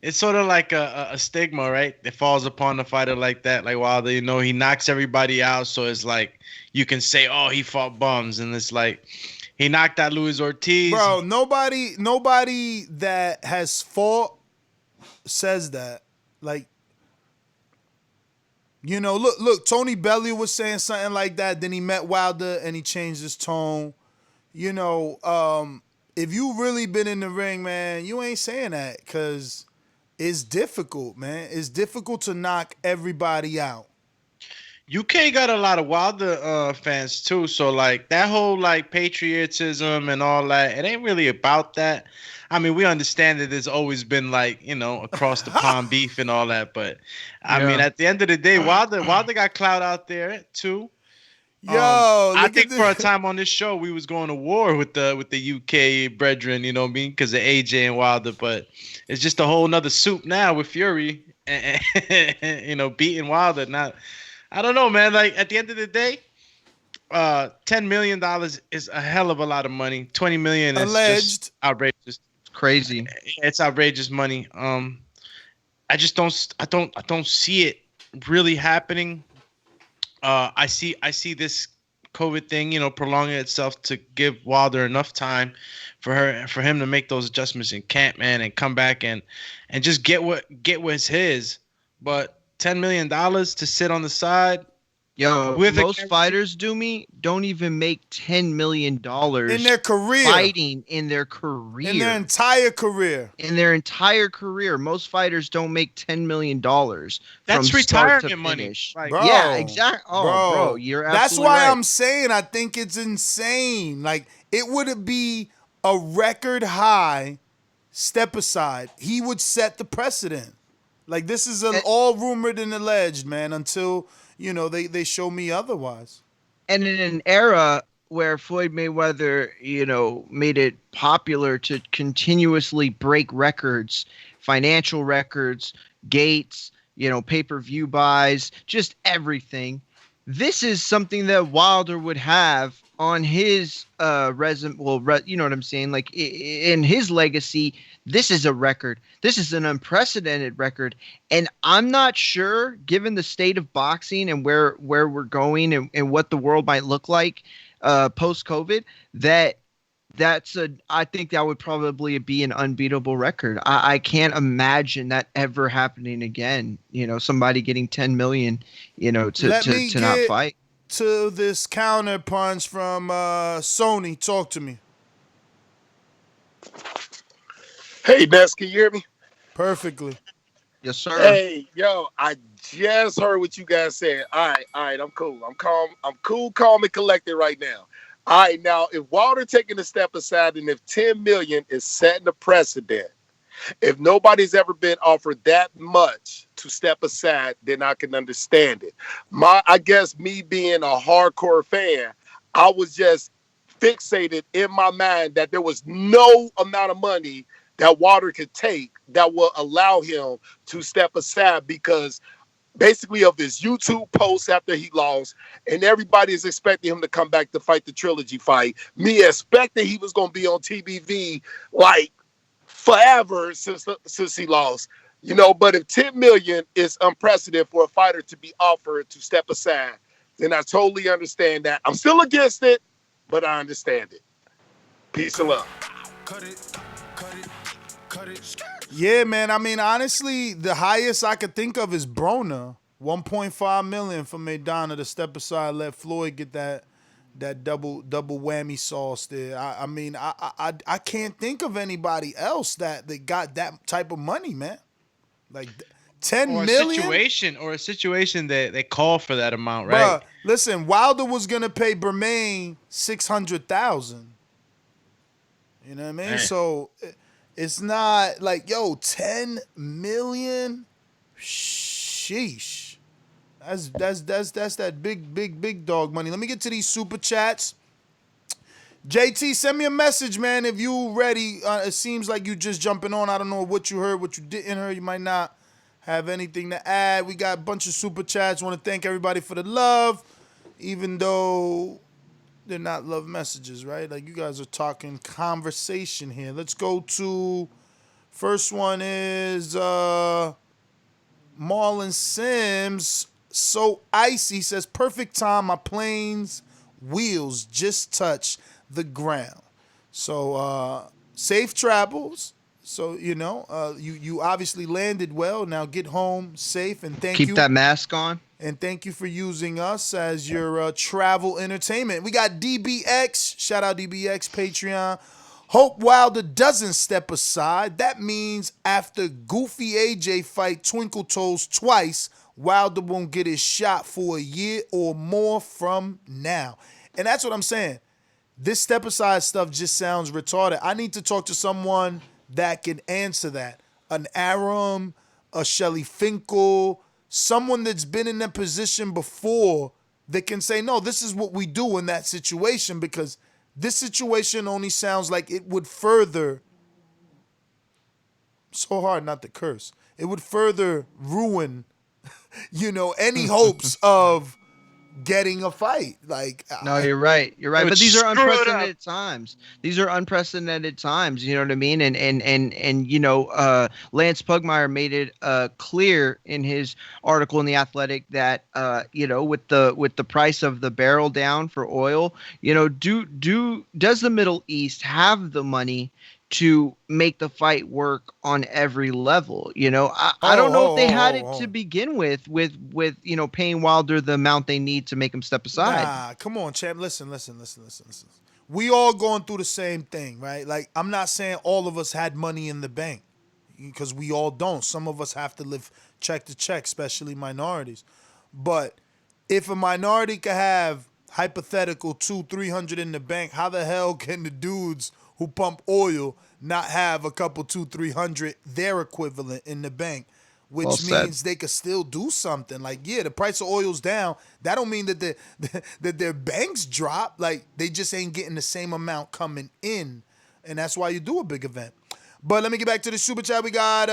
Speaker 10: it's sort of like a stigma, right? That falls upon the fighter like that. Like Wilder, you know, he knocks everybody out, so it's like you can say, oh, he fought bums, and it's like he knocked out Luis Ortiz.
Speaker 8: Bro, nobody that has fought says that. Like, you know, look, Tony Bellew was saying something like that. Then he met Wilder and he changed his tone. You know, if you really been in the ring, man, you ain't saying that, because it's difficult, man. It's difficult to knock everybody out.
Speaker 10: UK got a lot of Wilder fans too, so like that whole like patriotism and all that, it ain't really about that. I mean, we understand that there's always been like, you know, across the pond beef and all that, but I mean, at the end of the day, Wilder got clout out there too.
Speaker 8: Yo,
Speaker 10: I think for a time on this show we was going to war with the UK brethren, you know what I mean, because of AJ and Wilder, but it's just a whole nother soup now with Fury and you know, beating Wilder. Now, I don't know, man. Like at the end of the day, $10 million is a hell of a lot of money. $20 million is just outrageous.
Speaker 11: Crazy.
Speaker 10: It's outrageous money. I just don't see it really happening. I see this COVID thing, you know, prolonging itself to give Wilder enough time for him to make those adjustments in camp, man, and come back and just get what's his. But $10 million to sit on the side.
Speaker 11: Yo, most fighters don't even make $10 million
Speaker 8: in their career,
Speaker 11: fighting in their career,
Speaker 8: in their entire career. Most fighters don't make $10 million.
Speaker 10: That's
Speaker 8: from
Speaker 10: retirement money.
Speaker 11: Like, bro, yeah, exactly. Oh, bro, you're absolutely
Speaker 8: That's why
Speaker 11: right.
Speaker 8: I'm saying I think it's insane. Like, it would be a record high step aside. He would set the precedent. Like, this is all rumored and alleged, man, until, you know, they show me otherwise.
Speaker 11: And in an era where Floyd Mayweather, you know, made it popular to continuously break records, financial records, gates, you know, pay-per-view buys, just everything. This is something that Wilder would have on his resume. Well, you know what I'm saying? Like, in his legacy, this is a record. This is an unprecedented record. And I'm not sure, given the state of boxing and where we're going and what the world might look like post-COVID, I think that would probably be an unbeatable record. I can't imagine that ever happening again. You know, somebody getting 10 million, you know, to not fight.
Speaker 8: To this counter punch from Sony. Talk to me.
Speaker 16: Hey, Ness, can you hear me?
Speaker 8: Perfectly.
Speaker 11: Yes, sir.
Speaker 16: Hey, yo, I just heard what you guys said. All right, I'm cool. I'm calm and collected right now. All right, now, if Wilder taking a step aside and if 10 million is setting a precedent, if nobody's ever been offered that much to step aside, then I can understand it. I guess me being a hardcore fan, I was just fixated in my mind that there was no amount of money that Wilder could take that will allow him to step aside because basically of his YouTube posts after he lost, and everybody is expecting him to come back to fight the trilogy fight. Me expecting he was going to be on TBV like forever since he lost. You know, but if 10 million is unprecedented for a fighter to be offered to step aside, then I totally understand that. I'm still against it, but I understand it. Peace and love.
Speaker 8: Yeah, man. I mean, honestly, the highest I could think of is Broner. 1.5 million for Maidana to step aside, let Floyd get that double whammy sauce there. I mean, I can't think of anybody else that got that type of money, man. Like 10
Speaker 10: or
Speaker 8: million?
Speaker 10: a situation that they call for that amount, right?
Speaker 8: Bruh, listen, Wilder was gonna pay Bermain 600,000. You know what I mean?
Speaker 10: Man.
Speaker 8: So it's not like, yo, 10 million. Sheesh. That's that big dog money. Let me get to these super chats. JT, send me a message, man, if you ready. It seems like you just jumping on. I don't know what you heard, what you didn't hear. You might not have anything to add. We got a bunch of super chats. Want to thank everybody for the love, even though they're not love messages, right? Like, you guys are talking conversation here. Let's go to, first one is Marlon Sims. So icy, says, perfect time. My plane's wheels just touched the ground. So safe travels. So, you obviously landed well. Now get home safe, and thank you.
Speaker 11: Keep that mask on.
Speaker 8: And thank you for using us as your travel entertainment. We got DBX. Shout out DBX, Patreon. Hope Wilder doesn't step aside. That means after Goofy AJ fight Twinkle Toes twice, Wilder won't get his shot for a year or more from now. And that's what I'm saying. This step aside stuff just sounds retarded. I need to talk to someone that can answer that. An Aram, a Shelly Finkel, someone that's been in that position before that can say, no, this is what we do in that situation, because this situation only sounds like it would further, so hard not to curse, it would further ruin, any hopes of getting a fight. Like,
Speaker 11: no, you're right. You're right. But these are unprecedented times. These are unprecedented times. You know what I mean? And Lance Pugmire made it clear in his article in The Athletic that with the price of the barrel down for oil, does the Middle East have the money to make the fight work on every level? I don't know if they had it to begin with paying Wilder the amount they need to make him step aside.
Speaker 8: Nah, come on, champ. Listen. We all going through the same thing, right? Like, I'm not saying all of us had money in the bank, because we all don't. Some of us have to live check to check, especially minorities. But if a minority could have hypothetical 200-300 in the bank, how the hell can the dudes who pump oil not have a couple 200-300 their equivalent in the bank? Which means they could still do something. Like, yeah, the price of oil's down. That don't mean that that their banks drop. Like, they just ain't getting the same amount coming in, and that's why you do a big event. But let me get back to the super chat. We got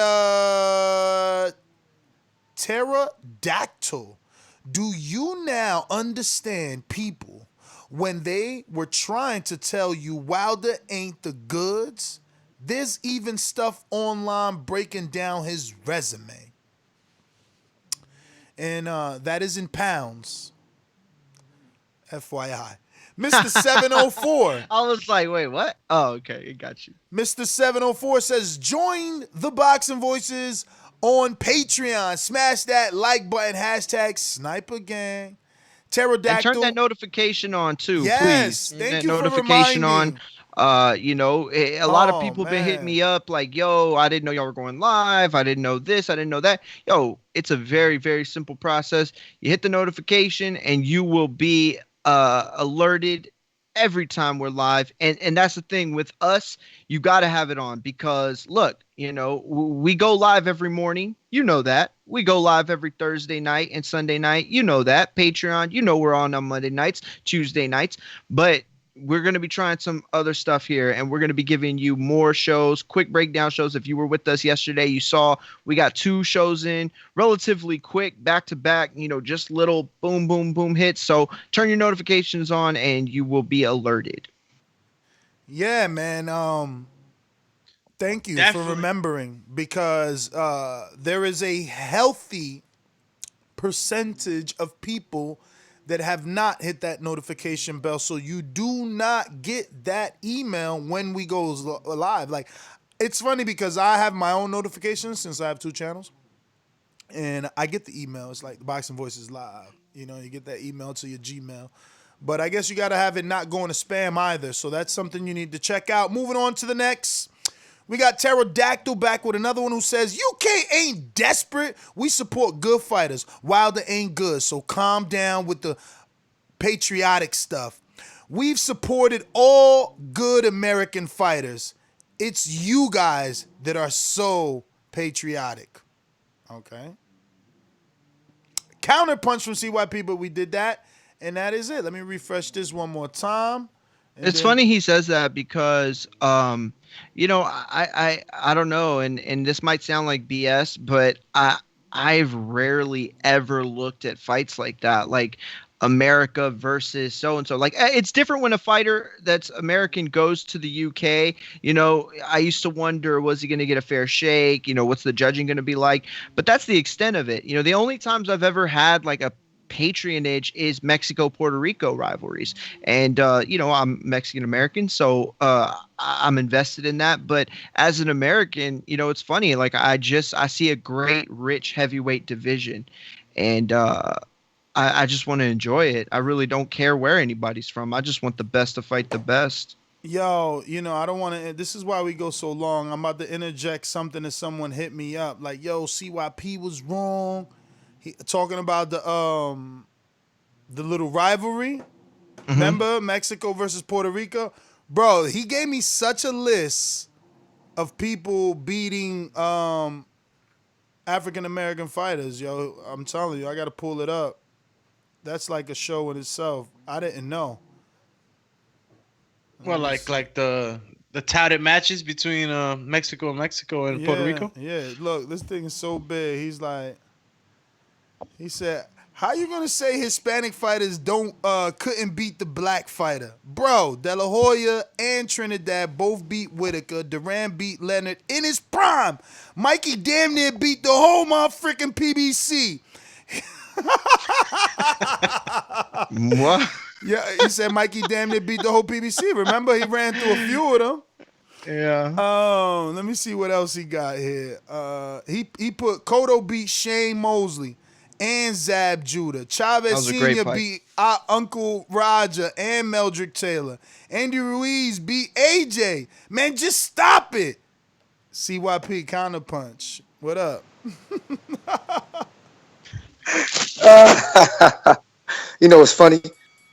Speaker 8: Pterodactyl. Do you now understand people when they were trying to tell you Wilder ain't the goods? There's even stuff online breaking down his resume. And that is in pounds. FYI. Mr. 704.
Speaker 11: I was like, wait, what? Oh, okay. It got you.
Speaker 8: Mr. 704 says, join the Boxing Voices on Patreon. Smash that like button. Hashtag Sniper Gang. Pterodactyl.
Speaker 11: And turn that notification on too,
Speaker 8: yes,
Speaker 11: please.
Speaker 8: Thank
Speaker 11: that
Speaker 8: you
Speaker 11: notification
Speaker 8: for reminding.
Speaker 11: On. A lot of people been hitting me up like, yo, I didn't know y'all were going live. I didn't know this. I didn't know that. Yo, it's a very, very simple process. You hit the notification and you will be alerted every time we're live. And that's the thing with us. You got to have it on because, look, we go live every morning. You know that. We go live every Thursday night and Sunday night. You know that. Patreon, we're on Monday nights, Tuesday nights. But we're going to be trying some other stuff here, and we're going to be giving you more shows, quick breakdown shows. If you were with us yesterday, you saw we got 2 shows in relatively quick, back to back, just little boom, boom, boom hits. So turn your notifications on and you will be alerted.
Speaker 8: Yeah, man. Thank you for remembering, because there is a healthy percentage of people that have not hit that notification bell, so you do not get that email when we go live. Like, it's funny because I have my own notifications since I have 2 channels, and I get the email. It's like the Boxing Voices live. You get that email to your Gmail. But I guess you got to have it not going to spam either, so that's something you need to check out. Moving on to the next. We got Pterodactyl back with another one who says, UK ain't desperate. We support good fighters. Wilder ain't good, so calm down with the patriotic stuff. We've supported all good American fighters. It's you guys that are so patriotic. Okay. Counterpunch from CYP, but we did that, and that is it. Let me refresh this one more time.
Speaker 11: It's funny he says that because, you know, I don't know, and this might sound like BS, but I've rarely ever looked at fights like that, like America versus so and so. Like, it's different when a fighter that's American goes to the UK. You know, I used to wonder, was he going to get a fair shake? You know, what's the judging going to be like? But that's the extent of it. You know, the only times I've ever had like a patronage is Mexico-Puerto Rico rivalries. And, you know, I'm Mexican-American, so I'm invested in that. But as an American, you know, it's funny. Like, I see a great, rich heavyweight division. And I just want to enjoy it. I really don't care where anybody's from. I just want the best to fight the best.
Speaker 8: Yo, you know, I don't want to. This is why we go so long. I'm about to interject something that someone hit me up. Like, yo, CYP was wrong. Talking about the little rivalry. Mm-hmm. Remember Mexico versus Puerto Rico? Bro, he gave me such a list of people beating African American fighters. Yo, I'm telling you, I got to pull it up. That's like a show in itself. I didn't know.
Speaker 10: Well, like the touted matches between Mexico and Puerto Rico?
Speaker 8: Yeah, look, this thing is so big. He said, how you going to say Hispanic fighters couldn't beat the black fighter? Bro, De La Hoya and Trinidad both beat Whitaker. Duran beat Leonard in his prime. Mikey damn near beat the whole motherfucking PBC.
Speaker 11: What?
Speaker 8: Yeah, he said Mikey damn near beat the whole PBC. Remember, he ran through a few of them.
Speaker 10: Yeah.
Speaker 8: Let me see what else he got here. He put Cotto beat Shane Mosley and Zab Judah. Chavez Sr. beat Uncle Roger and Meldrick Taylor. Andy Ruiz beat AJ. Man, just stop it. CYP Counterpunch. What up?
Speaker 17: You know, it's funny.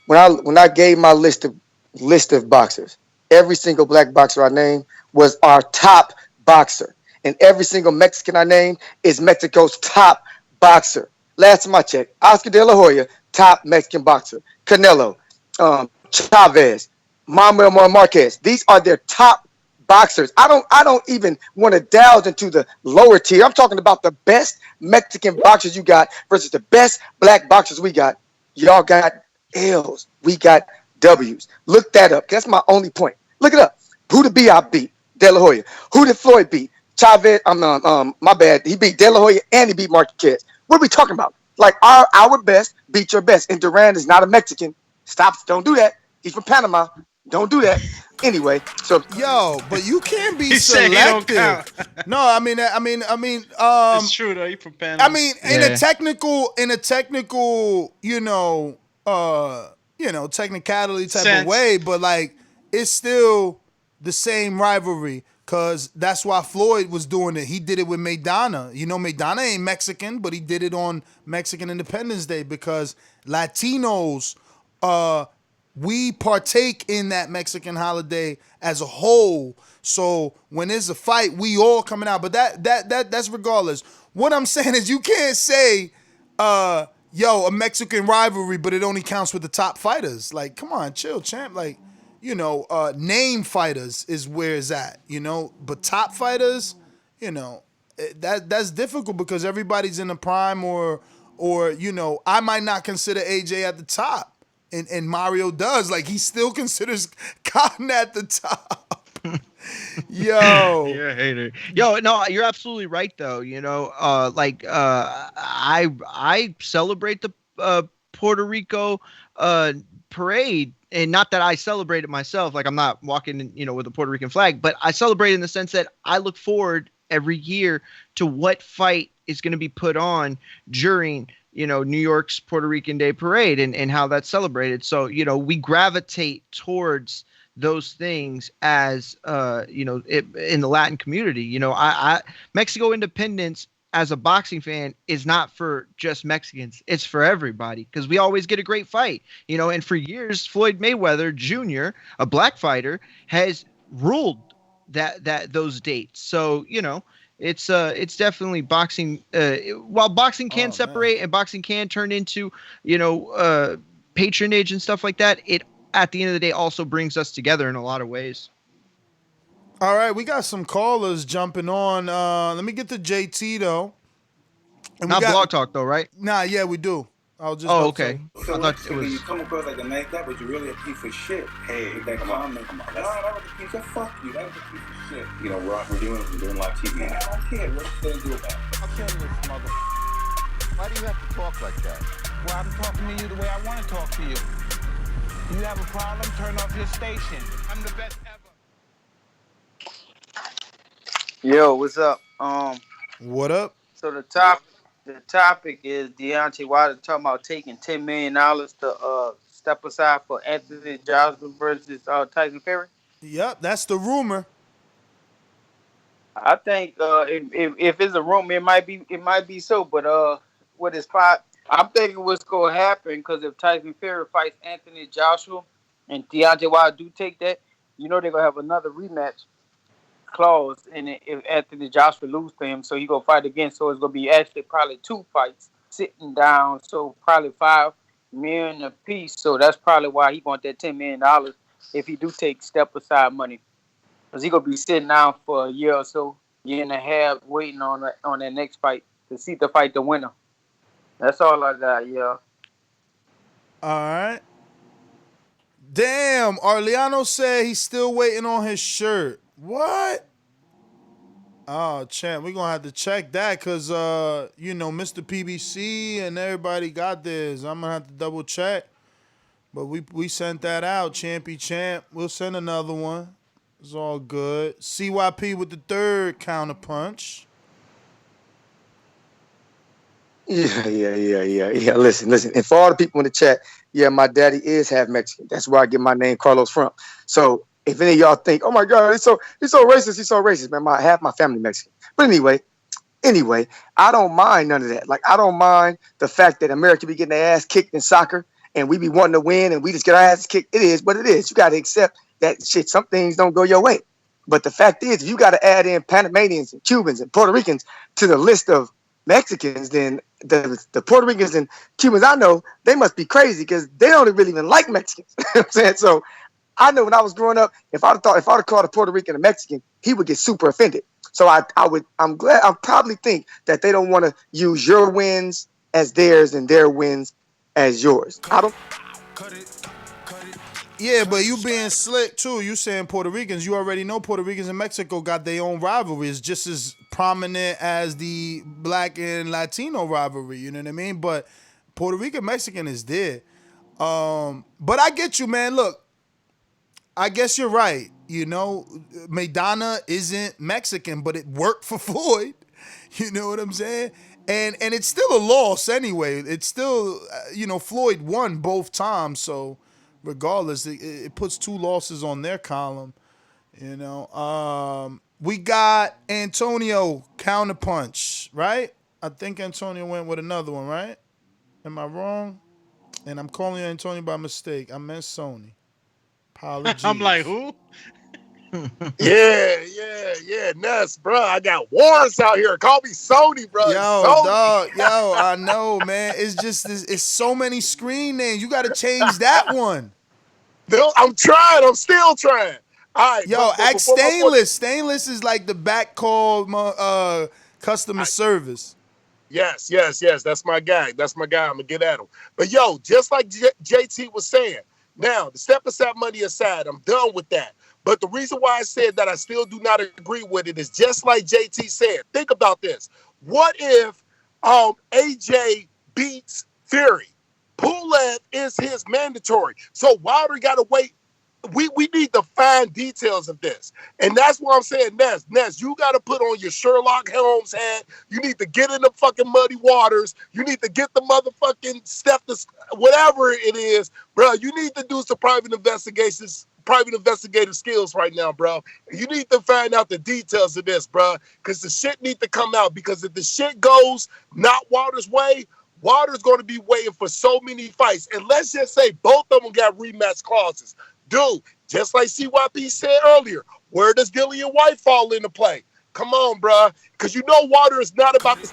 Speaker 17: When I gave my list of boxers, every single black boxer I named was our top boxer. And every single Mexican I named is Mexico's top boxer. Last time I checked, Oscar De La Hoya, top Mexican boxer. Canelo, Chavez, Manuel Marquez. These are their top boxers. I don't even want to delve into the lower tier. I'm talking about the best Mexican boxers you got versus the best black boxers we got. Y'all got L's. We got W's. Look that up. That's my only point. Look it up. Who did B.I. beat? De La Hoya. Who did Floyd beat? Chavez. My bad. He beat De La Hoya and he beat Marquez. What are we talking about? Like our best beat your best. And Duran is not a Mexican. Stop. Don't do that. He's from Panama. Don't do that. Anyway, so
Speaker 8: yo, but you can't be selective. No, I mean,
Speaker 10: it's true though. You from Panama.
Speaker 8: I mean, in a technical, technicality type of way, but like it's still the same rivalry because that's why Floyd was doing it. He did it with Maidana. You know, Maidana ain't Mexican, but he did it on Mexican Independence Day because Latinos, we partake in that Mexican holiday as a whole. So when there's a fight, we all coming out. But that's regardless. What I'm saying is you can't say, a Mexican rivalry, but it only counts with the top fighters. Like, come on, chill, champ. Like, name fighters is where it's at, But top fighters, that's difficult because everybody's in the prime or I might not consider AJ at the top. And Mario does. Like, he still considers Cotton at the top. Yo.
Speaker 11: You're a hater. Yo, no, you're absolutely right, though. I celebrate the Puerto Rico parade. And not that I celebrate it myself. Like, I'm not walking, with a Puerto Rican flag. But I celebrate in the sense that I look forward every year to what fight is going to be put on during New York's Puerto Rican Day Parade and how that's celebrated. So, we gravitate towards those things as in the Latin community. I Mexico independence as a boxing fan is not for just Mexicans. It's for everybody because we always get a great fight. And for years, Floyd Mayweather Jr., a black fighter, has ruled that those dates. So, it's definitely boxing. While boxing can separate and boxing can turn into, patronage and stuff like that, it at the end of the day also brings us together in a lot of ways.
Speaker 8: All right, we got some callers jumping on. Let me get to JT though. And
Speaker 11: Not Blog Talk though, right?
Speaker 8: Nah, yeah, we do. I was just.
Speaker 11: Oh, okay.
Speaker 18: I thought it was. You come across like a nice guy, but you're really a piece of shit. Hey, with that comment, no, that was a piece of fuck you. That was a piece of shit. We're doing live TV. I don't care. What you gonna do about it?
Speaker 3: I'll kill this mother. Why do you have to talk like that? Well, I'm talking to you the way I want to talk to you. You have a problem? Turn off your station. I'm the best ever.
Speaker 19: Yo, what's up?
Speaker 8: What up?
Speaker 19: So the topic is Deontay Wilder talking about taking $10 million to step aside for Anthony Joshua versus Tyson Fury.
Speaker 8: Yep, that's the rumor.
Speaker 19: I think if it's a rumor, it might be so. But with his fight, I'm thinking what's gonna happen because if Tyson Fury fights Anthony Joshua and Deontay Wilder do take that, they're gonna have another rematch clause in it if Anthony Joshua lose to him, so he gonna fight again. So it's gonna be actually probably 2 fights sitting down, so probably $5 million a piece. So that's probably why he want that $10 million if he do take step aside money, because he gonna be sitting down for a year or so, year and a half, waiting on that next fight to see the fight the winner. That's all I got, yeah.
Speaker 8: All right. Damn, Arliano said he's still waiting on his shirt. What? Oh, champ, we're going to have to check that because, Mr. PBC and everybody got theirs. I'm going to have to double check. But we sent that out, Champy Champ. We'll send another one. It's all good. CYP with the third counterpunch.
Speaker 17: Yeah. Listen. And for all the people in the chat, my daddy is half Mexican. That's where I get my name Carlos from. So if any of y'all think, oh my God, he's so racist, man, half my family Mexican. But anyway, I don't mind none of that. Like, I don't mind the fact that America be getting their ass kicked in soccer and we be wanting to win and we just get our asses kicked. It is what it is. You got to accept that shit. Some things don't go your way. But the fact is, if you got to add in Panamanians and Cubans and Puerto Ricans to the list of Mexicans, then the Puerto Ricans and Cubans I know, they must be crazy because they don't really even like Mexicans. You know what I'm saying? So I know when I was growing up, if I'd have called a Puerto Rican a Mexican, he would get super offended. So I probably think that they don't want to use your wins as theirs and their wins as yours.
Speaker 8: Yeah, but you being slick too. You saying Puerto Ricans. You already know Puerto Ricans and Mexico got their own rivalry. It's just as prominent as the black and Latino rivalry. You know what I mean? But Puerto Rican Mexican is there. But I get you, man. Look, I guess you're right. Maidana isn't Mexican, but it worked for Floyd. You know what I'm saying? And it's still a loss anyway. It's still, Floyd won both times. So regardless, it puts 2 losses on their column. We got Antonio counterpunch, right? I think Antonio went with another one, right? Am I wrong? And I'm calling you Antonio by mistake. I meant Sony. Apologies.
Speaker 10: I'm like, who?
Speaker 16: Yeah, Ness, bro. I got warrants out here. Call me Sony, bro.
Speaker 8: Yo,
Speaker 16: Sony.
Speaker 8: dog. Yo, I know, man. It's just, it's so many screen names. You got to change that one.
Speaker 16: I'm trying. I'm still trying. All right.
Speaker 8: Yo, act Stainless. Stainless is like the back call customer service.
Speaker 16: Yes. That's my guy. I'm going to get at him. But, yo, just like JT was saying, now, the step aside money aside, I'm done with that. But the reason why I said that I still do not agree with it is just like JT said. Think about this. What if AJ beats Fury? Pulev is his mandatory. So Wilder got to wait. We need the fine details of this. And that's what I'm saying, Ness, you got to put on your Sherlock Holmes hat. You need to get in the fucking muddy waters. You need to get the motherfucking whatever it is. Bro, you need to do some private investigations private investigative skills right now, bro. You need to find out the details of this, bro, because the shit need to come out. Because if the shit goes not Wilder's way, Wilder's going to be waiting for so many fights. And let's just say both of them got rematch clauses. Dude, just like CYP said earlier, where does Dillian White fall into play? Come on, bro, because you know Wilder is not about to...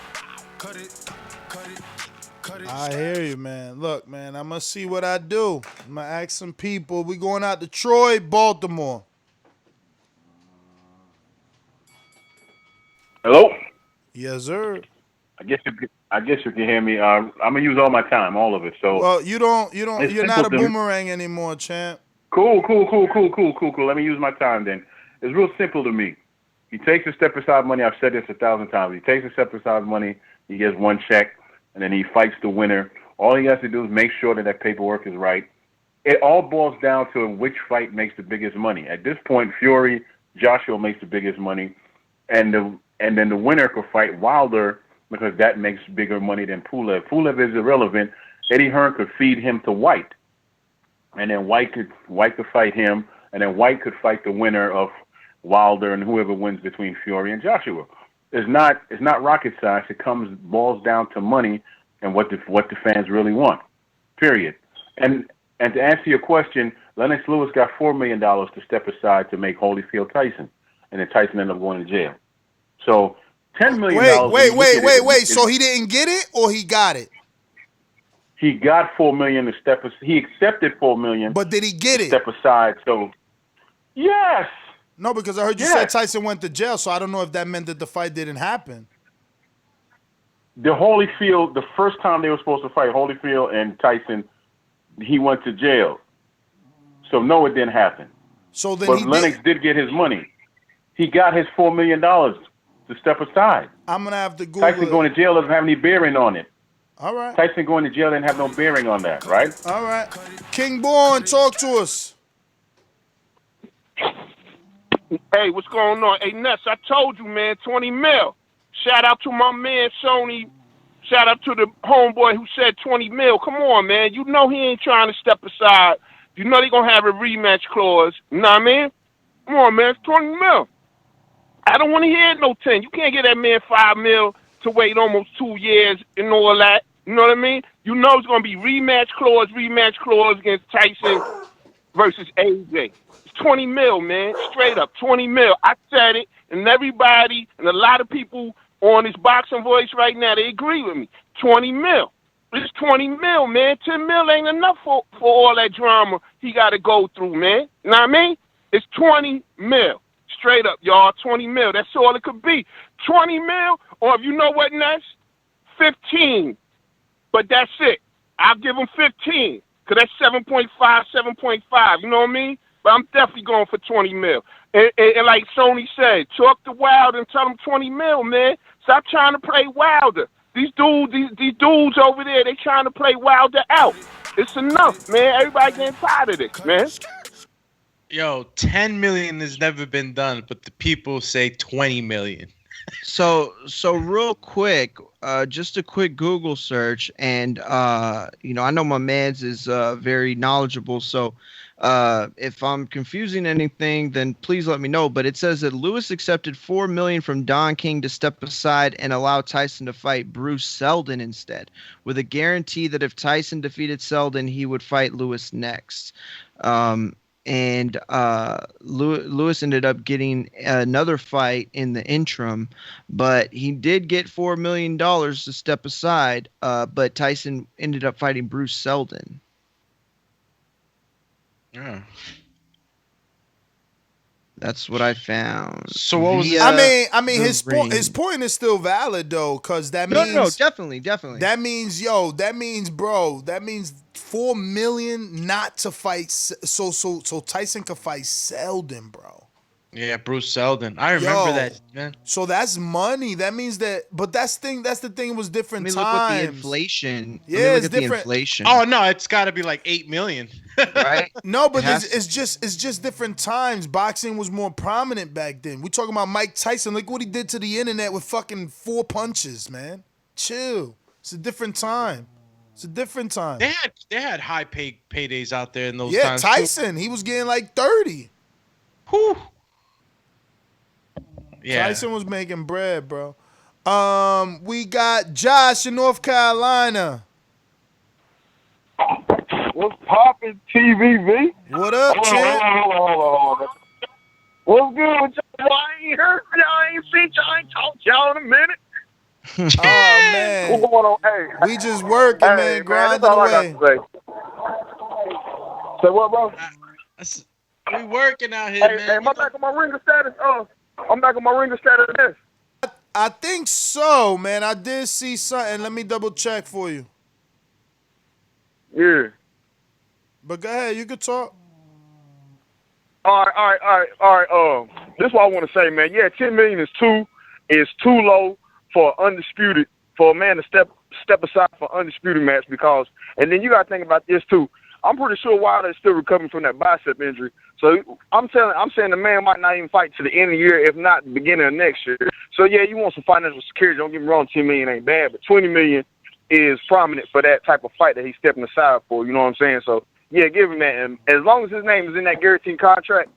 Speaker 8: I hear you, man. Look, man, I'm going to see what I do. I'm going to ask some people. We going out to Troy, Baltimore.
Speaker 20: Hello?
Speaker 8: Yes, sir.
Speaker 20: I guess you can hear me. I'm gonna use all my time, all of it. So
Speaker 8: well, you're not a boomerang anymore, champ.
Speaker 20: Cool. Let me use my time then. It's real simple to me. He takes a step aside money. I've said this 1,000 times. He takes a step aside money. He gets one check, and then he fights the winner. All he has to do is make sure that paperwork is right. It all boils down to which fight makes the biggest money. At this point, Fury, Joshua makes the biggest money, and then the winner could fight Wilder because that makes bigger money than Pulev. Pulev is irrelevant. Eddie Hearn could feed him to White, and then White could fight him, and then White could fight the winner of Wilder and whoever wins between Fury and Joshua. It's not rocket science. It boils down to money and what the fans really want. Period. And to answer your question, Lennox Lewis got $4 million to step aside to make Holyfield Tyson, and then Tyson ended up going to jail. So $10 million.
Speaker 8: Wait. So he didn't get it, or he got it?
Speaker 20: He got $4 million to step. He accepted $4 million.
Speaker 8: But did he get it?
Speaker 20: Step aside. So yes.
Speaker 8: No, because I heard you said Tyson went to jail, so I don't know if that meant that the fight didn't happen.
Speaker 20: The Holyfield, the first time they were supposed to fight, Holyfield and Tyson, he went to jail. So no, it didn't happen.
Speaker 8: So then,
Speaker 20: but Lennox did get his money. He got his $4 million to step aside.
Speaker 8: I'm gonna have to Google.
Speaker 20: Tyson going to jail doesn't have any bearing on it.
Speaker 8: All right.
Speaker 20: Tyson going to jail didn't have no bearing on that, right?
Speaker 8: All right. King Born, talk to us.
Speaker 16: Hey, what's going on? Hey, Ness, I told you, man, 20 mil. Shout out to my man, Sony. Shout out to the homeboy who said 20 mil. Come on, man. You know he ain't trying to step aside. You know they going to have a rematch clause. You know what I mean? Come on, man. It's 20 mil. I don't want to hear no 10. You can't get that man 5 mil to wait almost 2 years and all that. You know what I mean? You know it's going to be rematch clause against Tyson versus AJ. 20 mil, man. Straight up, 20 mil. I said it, and everybody, and a lot of people on this boxing voice right now, they agree with me. 20 mil. It's 20 mil, man. 10 mil ain't enough for all that drama he got to go through, man. You know what I mean? It's 20 mil. Straight up, y'all. 20 mil. That's all it could be. 20 mil, or if you know what, Ness? 15. But that's it. I'll give him 15, because that's 7.5, 7.5. You know what I mean? But I'm definitely going for 20 mil. And like Sony said, talk to Wilder and tell him 20 mil, man. Stop trying to play Wilder. These dudes over there, they trying to play Wilder out. It's enough, man. Everybody getting tired of this, man.
Speaker 10: Yo, 10 million has never been done, but the people say 20 million.
Speaker 11: So real quick, just a quick Google search, and I know my man's is very knowledgeable, so if I'm confusing anything, then please let me know. But it says that Lewis accepted $4 million from Don King to step aside and allow Tyson to fight Bruce Seldon instead, with a guarantee that if Tyson defeated Seldon, he would fight Lewis next. And Lewis ended up getting another fight in the interim, but he did get $4 million to step aside. But Tyson ended up fighting Bruce Seldon.
Speaker 10: Yeah.
Speaker 11: That's what I found.
Speaker 10: So what was?
Speaker 8: I mean, his point is still valid though, because that means
Speaker 11: no, definitely.
Speaker 8: That means $4 million not to fight, so Tyson could fight Seldon, bro.
Speaker 10: Yeah, Bruce Seldon. I remember that, man.
Speaker 8: So that's money. That means that, but that's the thing. It was different times.
Speaker 11: Look at the inflation.
Speaker 8: Yeah, it's different.
Speaker 11: The inflation.
Speaker 10: Oh no, it's got to be like 8 million,
Speaker 11: right?
Speaker 8: No, but it's just different times. Boxing was more prominent back then. We talking about Mike Tyson. Look what he did to the internet with fucking 4 punches, man. Chill. It's a different time. It's a different time.
Speaker 10: They had high paydays out there in those
Speaker 8: Yeah,
Speaker 10: times.
Speaker 8: Tyson, he was getting like 30.
Speaker 10: Whew. Yeah.
Speaker 8: Tyson was making bread, bro. We got Josh in North Carolina.
Speaker 21: What's poppin', TVV?
Speaker 8: What up, champ?
Speaker 21: Hold on. What's good with y'all? I ain't heard y'all. I ain't seen y'all. I ain't talked to y'all in a minute.
Speaker 8: Oh, man.
Speaker 21: What's going on? Hey.
Speaker 8: We just working,
Speaker 21: Hey,
Speaker 8: man, grinding
Speaker 21: that's all
Speaker 8: away.
Speaker 21: I got to say. Say what, bro?
Speaker 10: We working out here, man.
Speaker 21: Hey, am I back on my ringer status? I'm back on my ringer status.
Speaker 8: I think so, man. I did see something. Let me double check for you.
Speaker 21: Yeah.
Speaker 8: But go ahead, you can talk.
Speaker 21: All right. This is what I want to say, man. Yeah, 10 million is too low for undisputed, for a man to step aside for undisputed match because, and then you got to think about this too. I'm pretty sure Wilder is still recovering from that bicep injury. So I'm saying the man might not even fight to the end of the year, if not the beginning of next year. So yeah, you want some financial security. Don't get me wrong, 10 million ain't bad, but 20 million is prominent for that type of fight that he's stepping aside for. You know what I'm saying? So yeah, give him that. And as long as his name is in that guaranteed contract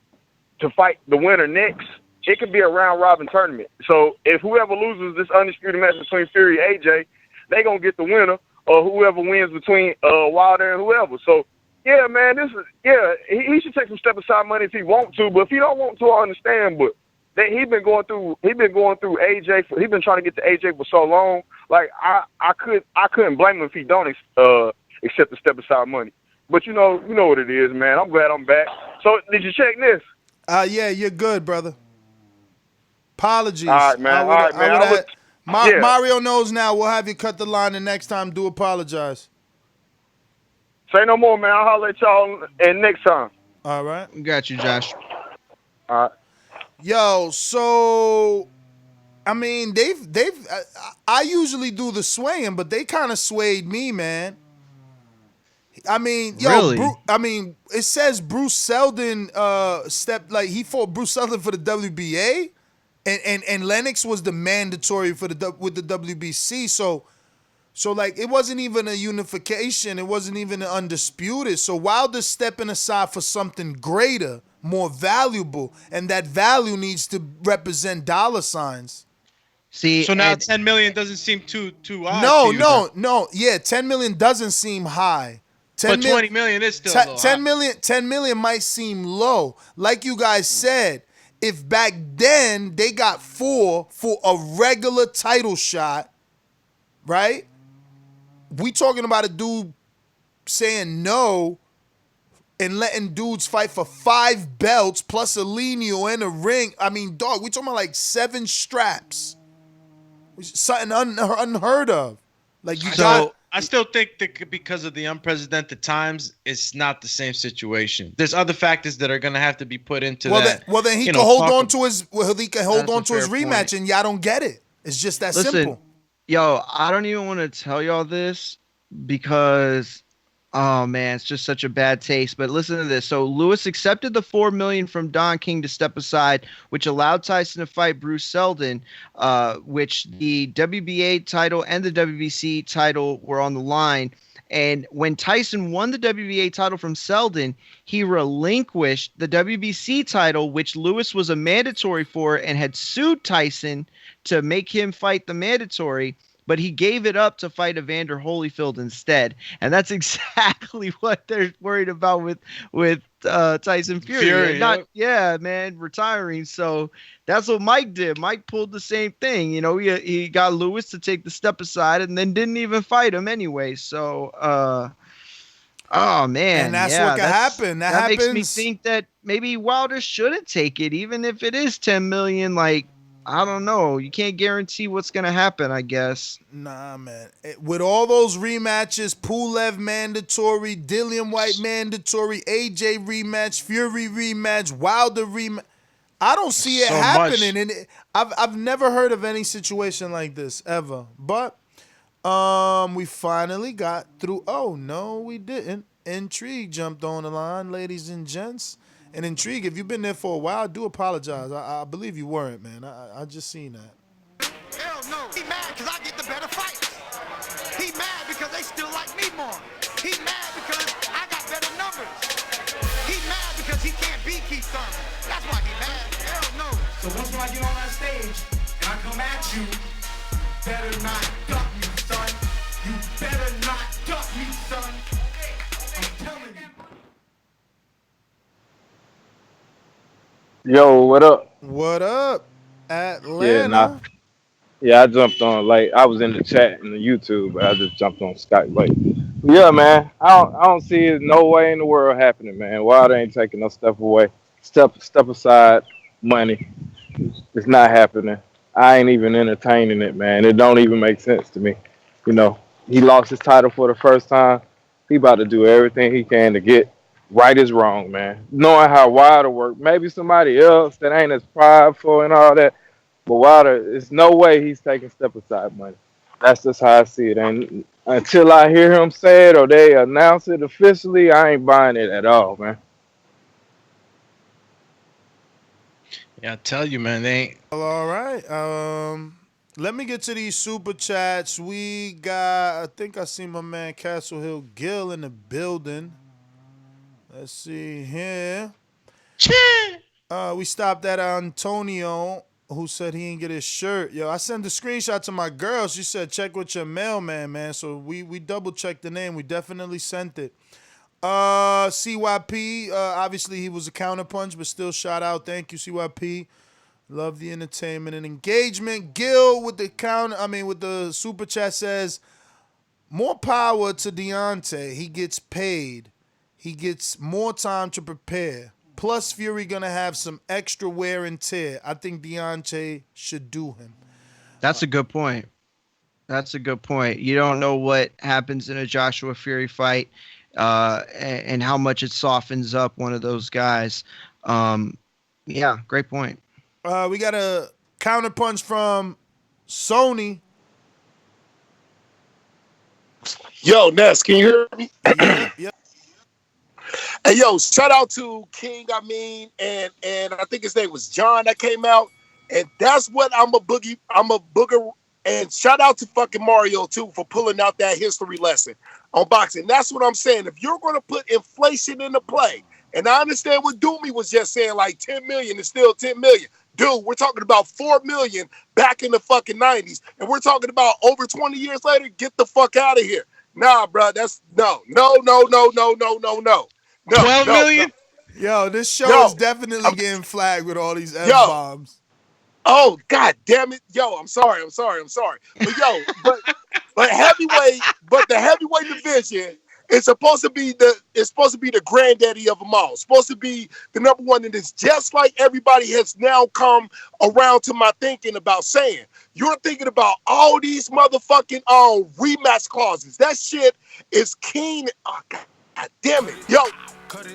Speaker 21: to fight the winner next, it could be a round robin tournament. So if whoever loses this undisputed match between Fury and AJ, they gonna get the winner, or whoever wins between Wilder and whoever. So yeah, man, he should take some step aside money if he want to, but if he don't want to, I understand. But he's been going through AJ. He's been trying to get to AJ for so long. Like I couldn't blame him if he don't accept the step aside money. But you know what it is, man. I'm glad I'm back. So did you check this?
Speaker 8: Yeah, you're good, brother. Apologies.
Speaker 21: All right, man.
Speaker 8: Mario knows now. We'll have you cut the line the next time. Do apologize.
Speaker 21: Say no more, man. I'll holler at y'all and next time.
Speaker 8: All right.
Speaker 11: Got you, Josh.
Speaker 21: All right.
Speaker 8: Yo, so I mean, I usually do the swaying, but they kind of swayed me, man. I mean,
Speaker 11: really?
Speaker 8: It says Bruce Seldon he fought Bruce Seldon for the WBA, and Lennox was the mandatory with the WBC. So like it wasn't even a unification. It wasn't even an undisputed. So Wilder's stepping aside for something greater, more valuable, and that value needs to represent dollar signs.
Speaker 11: See,
Speaker 10: so now 10 million doesn't seem too high.
Speaker 8: No. Yeah, 10 million doesn't seem high.
Speaker 10: But 20 million is still low.
Speaker 8: 10 million might seem low. Like you guys said, if back then they got 4 for a regular title shot, right? We talking about a dude saying no and letting dudes fight for 5 belts plus a lineal and a ring. I mean, dog, we talking about like 7 straps. Something unheard of. Like
Speaker 10: I still think that because of the unprecedented times, it's not the same situation. There's other factors that are going to have to be put into that.
Speaker 8: Then he can hold on to his rematch, and y'all don't get it. It's just that simple.
Speaker 11: Yo, I don't even want to tell y'all this because, oh man, it's just such a bad taste. But listen to this. So Lewis accepted the $4 million from Don King to step aside, which allowed Tyson to fight Bruce Seldon, which the WBA title and the WBC title were on the line. And when Tyson won the WBA title from Seldon, he relinquished the WBC title, which Lewis was a mandatory for and had sued Tyson to make him fight the mandatory, but he gave it up to fight Evander Holyfield instead. And that's exactly what they're worried about with Tyson Fury. Retiring. So that's what Mike did. Mike pulled the same thing. You know, he got Lewis to take the step aside and then didn't even fight him anyway. So, oh man.
Speaker 8: And that's what can happen. That
Speaker 11: makes me think that maybe Wilder shouldn't take it, even if it is 10 million. Like, I don't know. You can't guarantee what's going to happen, I guess.
Speaker 8: Nah, man. With all those rematches, Pulev mandatory, Dillian White mandatory, AJ rematch, Fury rematch, Wilder rematch, I don't see it happening. And I've never heard of any situation like this ever. But we finally got through. Oh, no, we didn't. Intrigue jumped on the line, ladies and gents. And Intrigue, if you've been there for a while, I do apologize. I believe you weren't, man. I just seen that.
Speaker 7: Hell no. He mad because I get the better fight. He mad because
Speaker 1: because they still like me more. He mad because I got better numbers. He mad because he can't beat Keith Thurman. That's why he mad. Hell no. So once when I get on that stage and I come at you, better not duck me, son. You better not duck me, son. I'm telling you.
Speaker 22: Yo, what up?
Speaker 8: What up, Atlanta?
Speaker 22: Yeah, nah. Yeah, I jumped on like I was in the chat in the YouTube, but I just jumped on Skype. Like, yeah, man, I don't see it no way in the world happening, man. Wilder ain't taking no stuff away. Step aside, money. It's not happening. I ain't even entertaining it, man. It don't even make sense to me. You know, he lost his title for the first time. He about to do everything he can to get right is wrong, man. Knowing how Wilder work, maybe somebody else that ain't as prideful and all that. But Wilder, there's no way he's taking step aside money. That's just how I see it. And until I hear him say it or they announce it officially, I ain't buying it at all, man.
Speaker 10: Yeah, I tell you, man, they ain't.
Speaker 8: All right. Let me get to these super chats. We got, I think I see my man Castle Hill Gill in the building. Let's see here. We stopped at Antonio, who said he didn't get his shirt. Yo, I sent the screenshot to my girl. She said, check with your mailman, man. So we double checked the name. We definitely sent it. CYP, obviously he was a counterpunch, but still shout out. Thank you, CYP. Love the entertainment and engagement. Gil with the super chat says, more power to Deontay. He gets paid. He gets more time to prepare. Plus, Fury gonna have some extra wear and tear. I think Deontay should do him.
Speaker 11: That's a good point. That's a good point. You don't know what happens in a Joshua Fury fight, and how much it softens up one of those guys. Yeah, great point.
Speaker 8: We got a counterpunch from Sony.
Speaker 16: Yo, Ness, can you hear me?
Speaker 8: Yep.
Speaker 16: Hey, yo, shout out to King, and I think his name was John that came out. And that's what I'm a booger. And shout out to fucking Mario, too, for pulling out that history lesson on boxing. That's what I'm saying. If you're going to put inflation into play, and I understand what Doomy was just saying, like 10 million is still 10 million. Dude, we're talking about 4 million back in the fucking 90s. And we're talking about over 20 years later, get the fuck out of here. Nah, bro, that's no.
Speaker 10: 12 million?
Speaker 8: No. Yo, this show is definitely getting flagged with all these F-bombs.
Speaker 16: Oh, God damn it. Yo, I'm sorry. But yo, but the heavyweight division is supposed to be the granddaddy of them all. It's supposed to be the number one, and it's just like everybody has now come around to my thinking about saying. You're thinking about all these motherfucking rematch clauses. That shit is keen. Oh, God damn it. Yo.
Speaker 10: Shout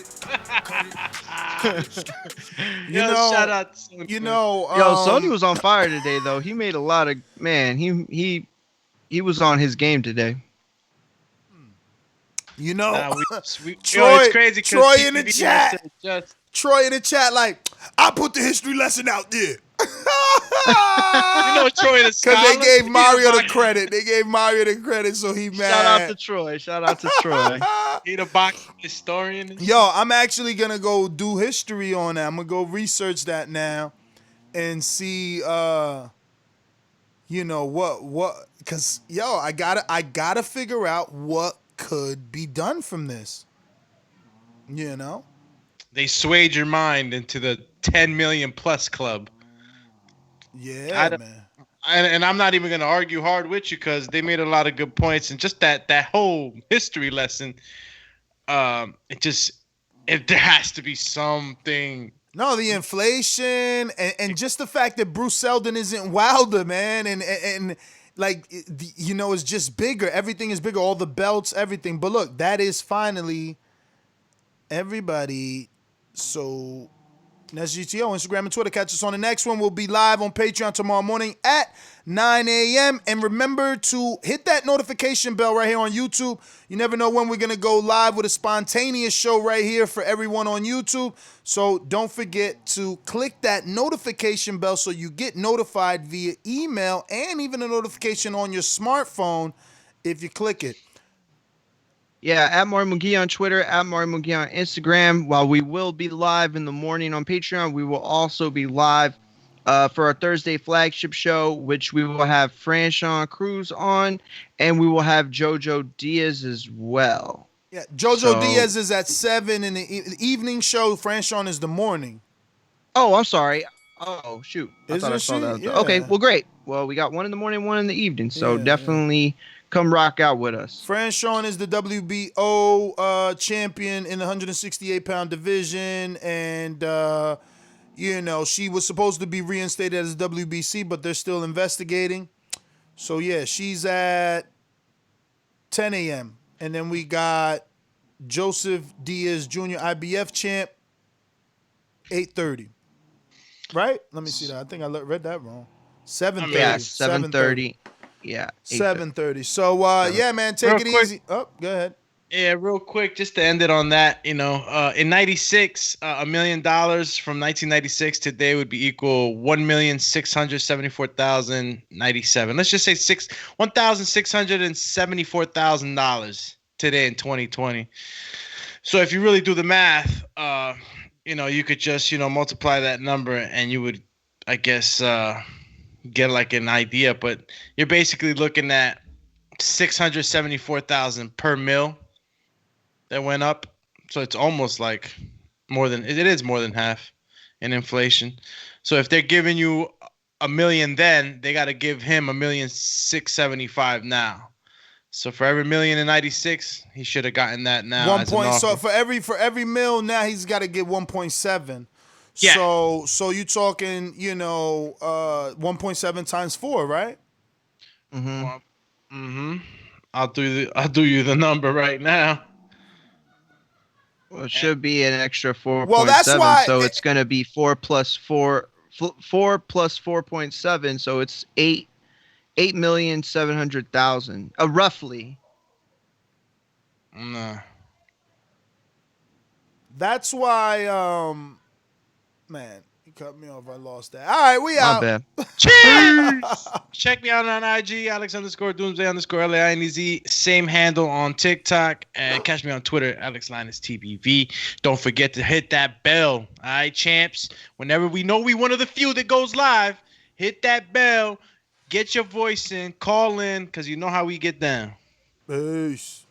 Speaker 10: out to
Speaker 11: Yo, Sony was on fire today, though. He made a lot of he was on his game today.
Speaker 8: Troy,
Speaker 10: it's crazy.
Speaker 8: Troy in the chat. Troy in the chat, like, I put the history lesson out there.
Speaker 10: Troy the scholar.
Speaker 8: Because they gave Mario the credit. So he mad.
Speaker 11: Shout out to Troy.
Speaker 10: He the boxing historian.
Speaker 8: Yo, I'm actually gonna go do history on that. I'm gonna go research that now and see what because I gotta figure out what could be done from this.
Speaker 10: They swayed your mind into the 10 million plus club.
Speaker 8: Yeah, man.
Speaker 10: And I'm not even going to argue hard with you because they made a lot of good points. And just that whole history lesson, there has to be something.
Speaker 8: No, the inflation and just the fact that Bruce Seldon isn't Wilder, man. And like, it's just bigger. Everything is bigger. All the belts, everything. But look, that is finally everybody. So that's GTO, Instagram and Twitter. Catch us on the next one. We'll be live on Patreon tomorrow morning at 9 a.m. And remember to hit that notification bell right here on YouTube. You never know when we're going to go live with a spontaneous show right here for everyone on YouTube. So don't forget to click that notification bell so you get notified via email and even a notification on your smartphone if you click it.
Speaker 11: Yeah, at Mario McGee on Twitter, at Mario McGee on Instagram. While we will be live in the morning on Patreon, we will also be live for our Thursday flagship show, which we will have Franchon Cruz on, and we will have Jojo Diaz as well.
Speaker 8: Yeah, Jojo Diaz is at 7 in the evening show. Franchon is the morning.
Speaker 11: Oh, I'm sorry. Oh, shoot. I thought I saw
Speaker 8: Isn't
Speaker 11: that.
Speaker 8: she? Yeah.
Speaker 11: Okay, well, great. Well, we got one in the morning, one in the evening. So definitely come rock out with us.
Speaker 8: Franchon is the WBO champion in the 168-pound division. And, you know, she was supposed to be reinstated as WBC, but they're still investigating. So, yeah, she's at 10 a.m. And then we got Joseph Diaz Jr., IBF champ, 8:30. Right? Let me see that. I think I read that wrong. 7:30.
Speaker 11: Yeah, 7:30. Yeah.
Speaker 8: 7:30. So, yeah, man, take it easy. Oh, go ahead.
Speaker 10: Yeah, real quick, just to end it on that, you know, in 96, $1 million from 1996 today would be equal $1,674,097. Let's just say $1,674,000 today in 2020. So if you really do the math, you know, you could just, you know, multiply that number and you would, I guess, get like an idea. But you're basically looking at $674,000 per mil that went up. So it's almost like more than, it is more than half in inflation. So if they're giving you $1 million then, they got to give him $1,675,000 now. So for every million in 96, he should have gotten that now.
Speaker 8: 1 point. So for every mil now, he's got to get 1.7.
Speaker 10: Yeah.
Speaker 8: So you talking, you know, 1.7 times 4, right?
Speaker 11: Mm-hmm.
Speaker 10: Mm-hmm. I'll do you the number right now.
Speaker 11: Well, it should be an extra 4.7.
Speaker 8: Well, that's why
Speaker 11: so it's going to be 4 plus 4 plus 4.7. So it's 8,700,000, roughly.
Speaker 10: Nah.
Speaker 8: That's why, man, you cut me off. I lost that. All right, we out.
Speaker 11: My bad.
Speaker 10: Cheers! Check me out on IG, Alex_Doomsday_LAINEZ. Same handle on TikTok. And catch me on Twitter, AlexLinusTBV. Don't forget to hit that bell. All right, champs? Whenever we know we one of the few that goes live, hit that bell. Get your voice in. Call in, because you know how we get down.
Speaker 8: Peace.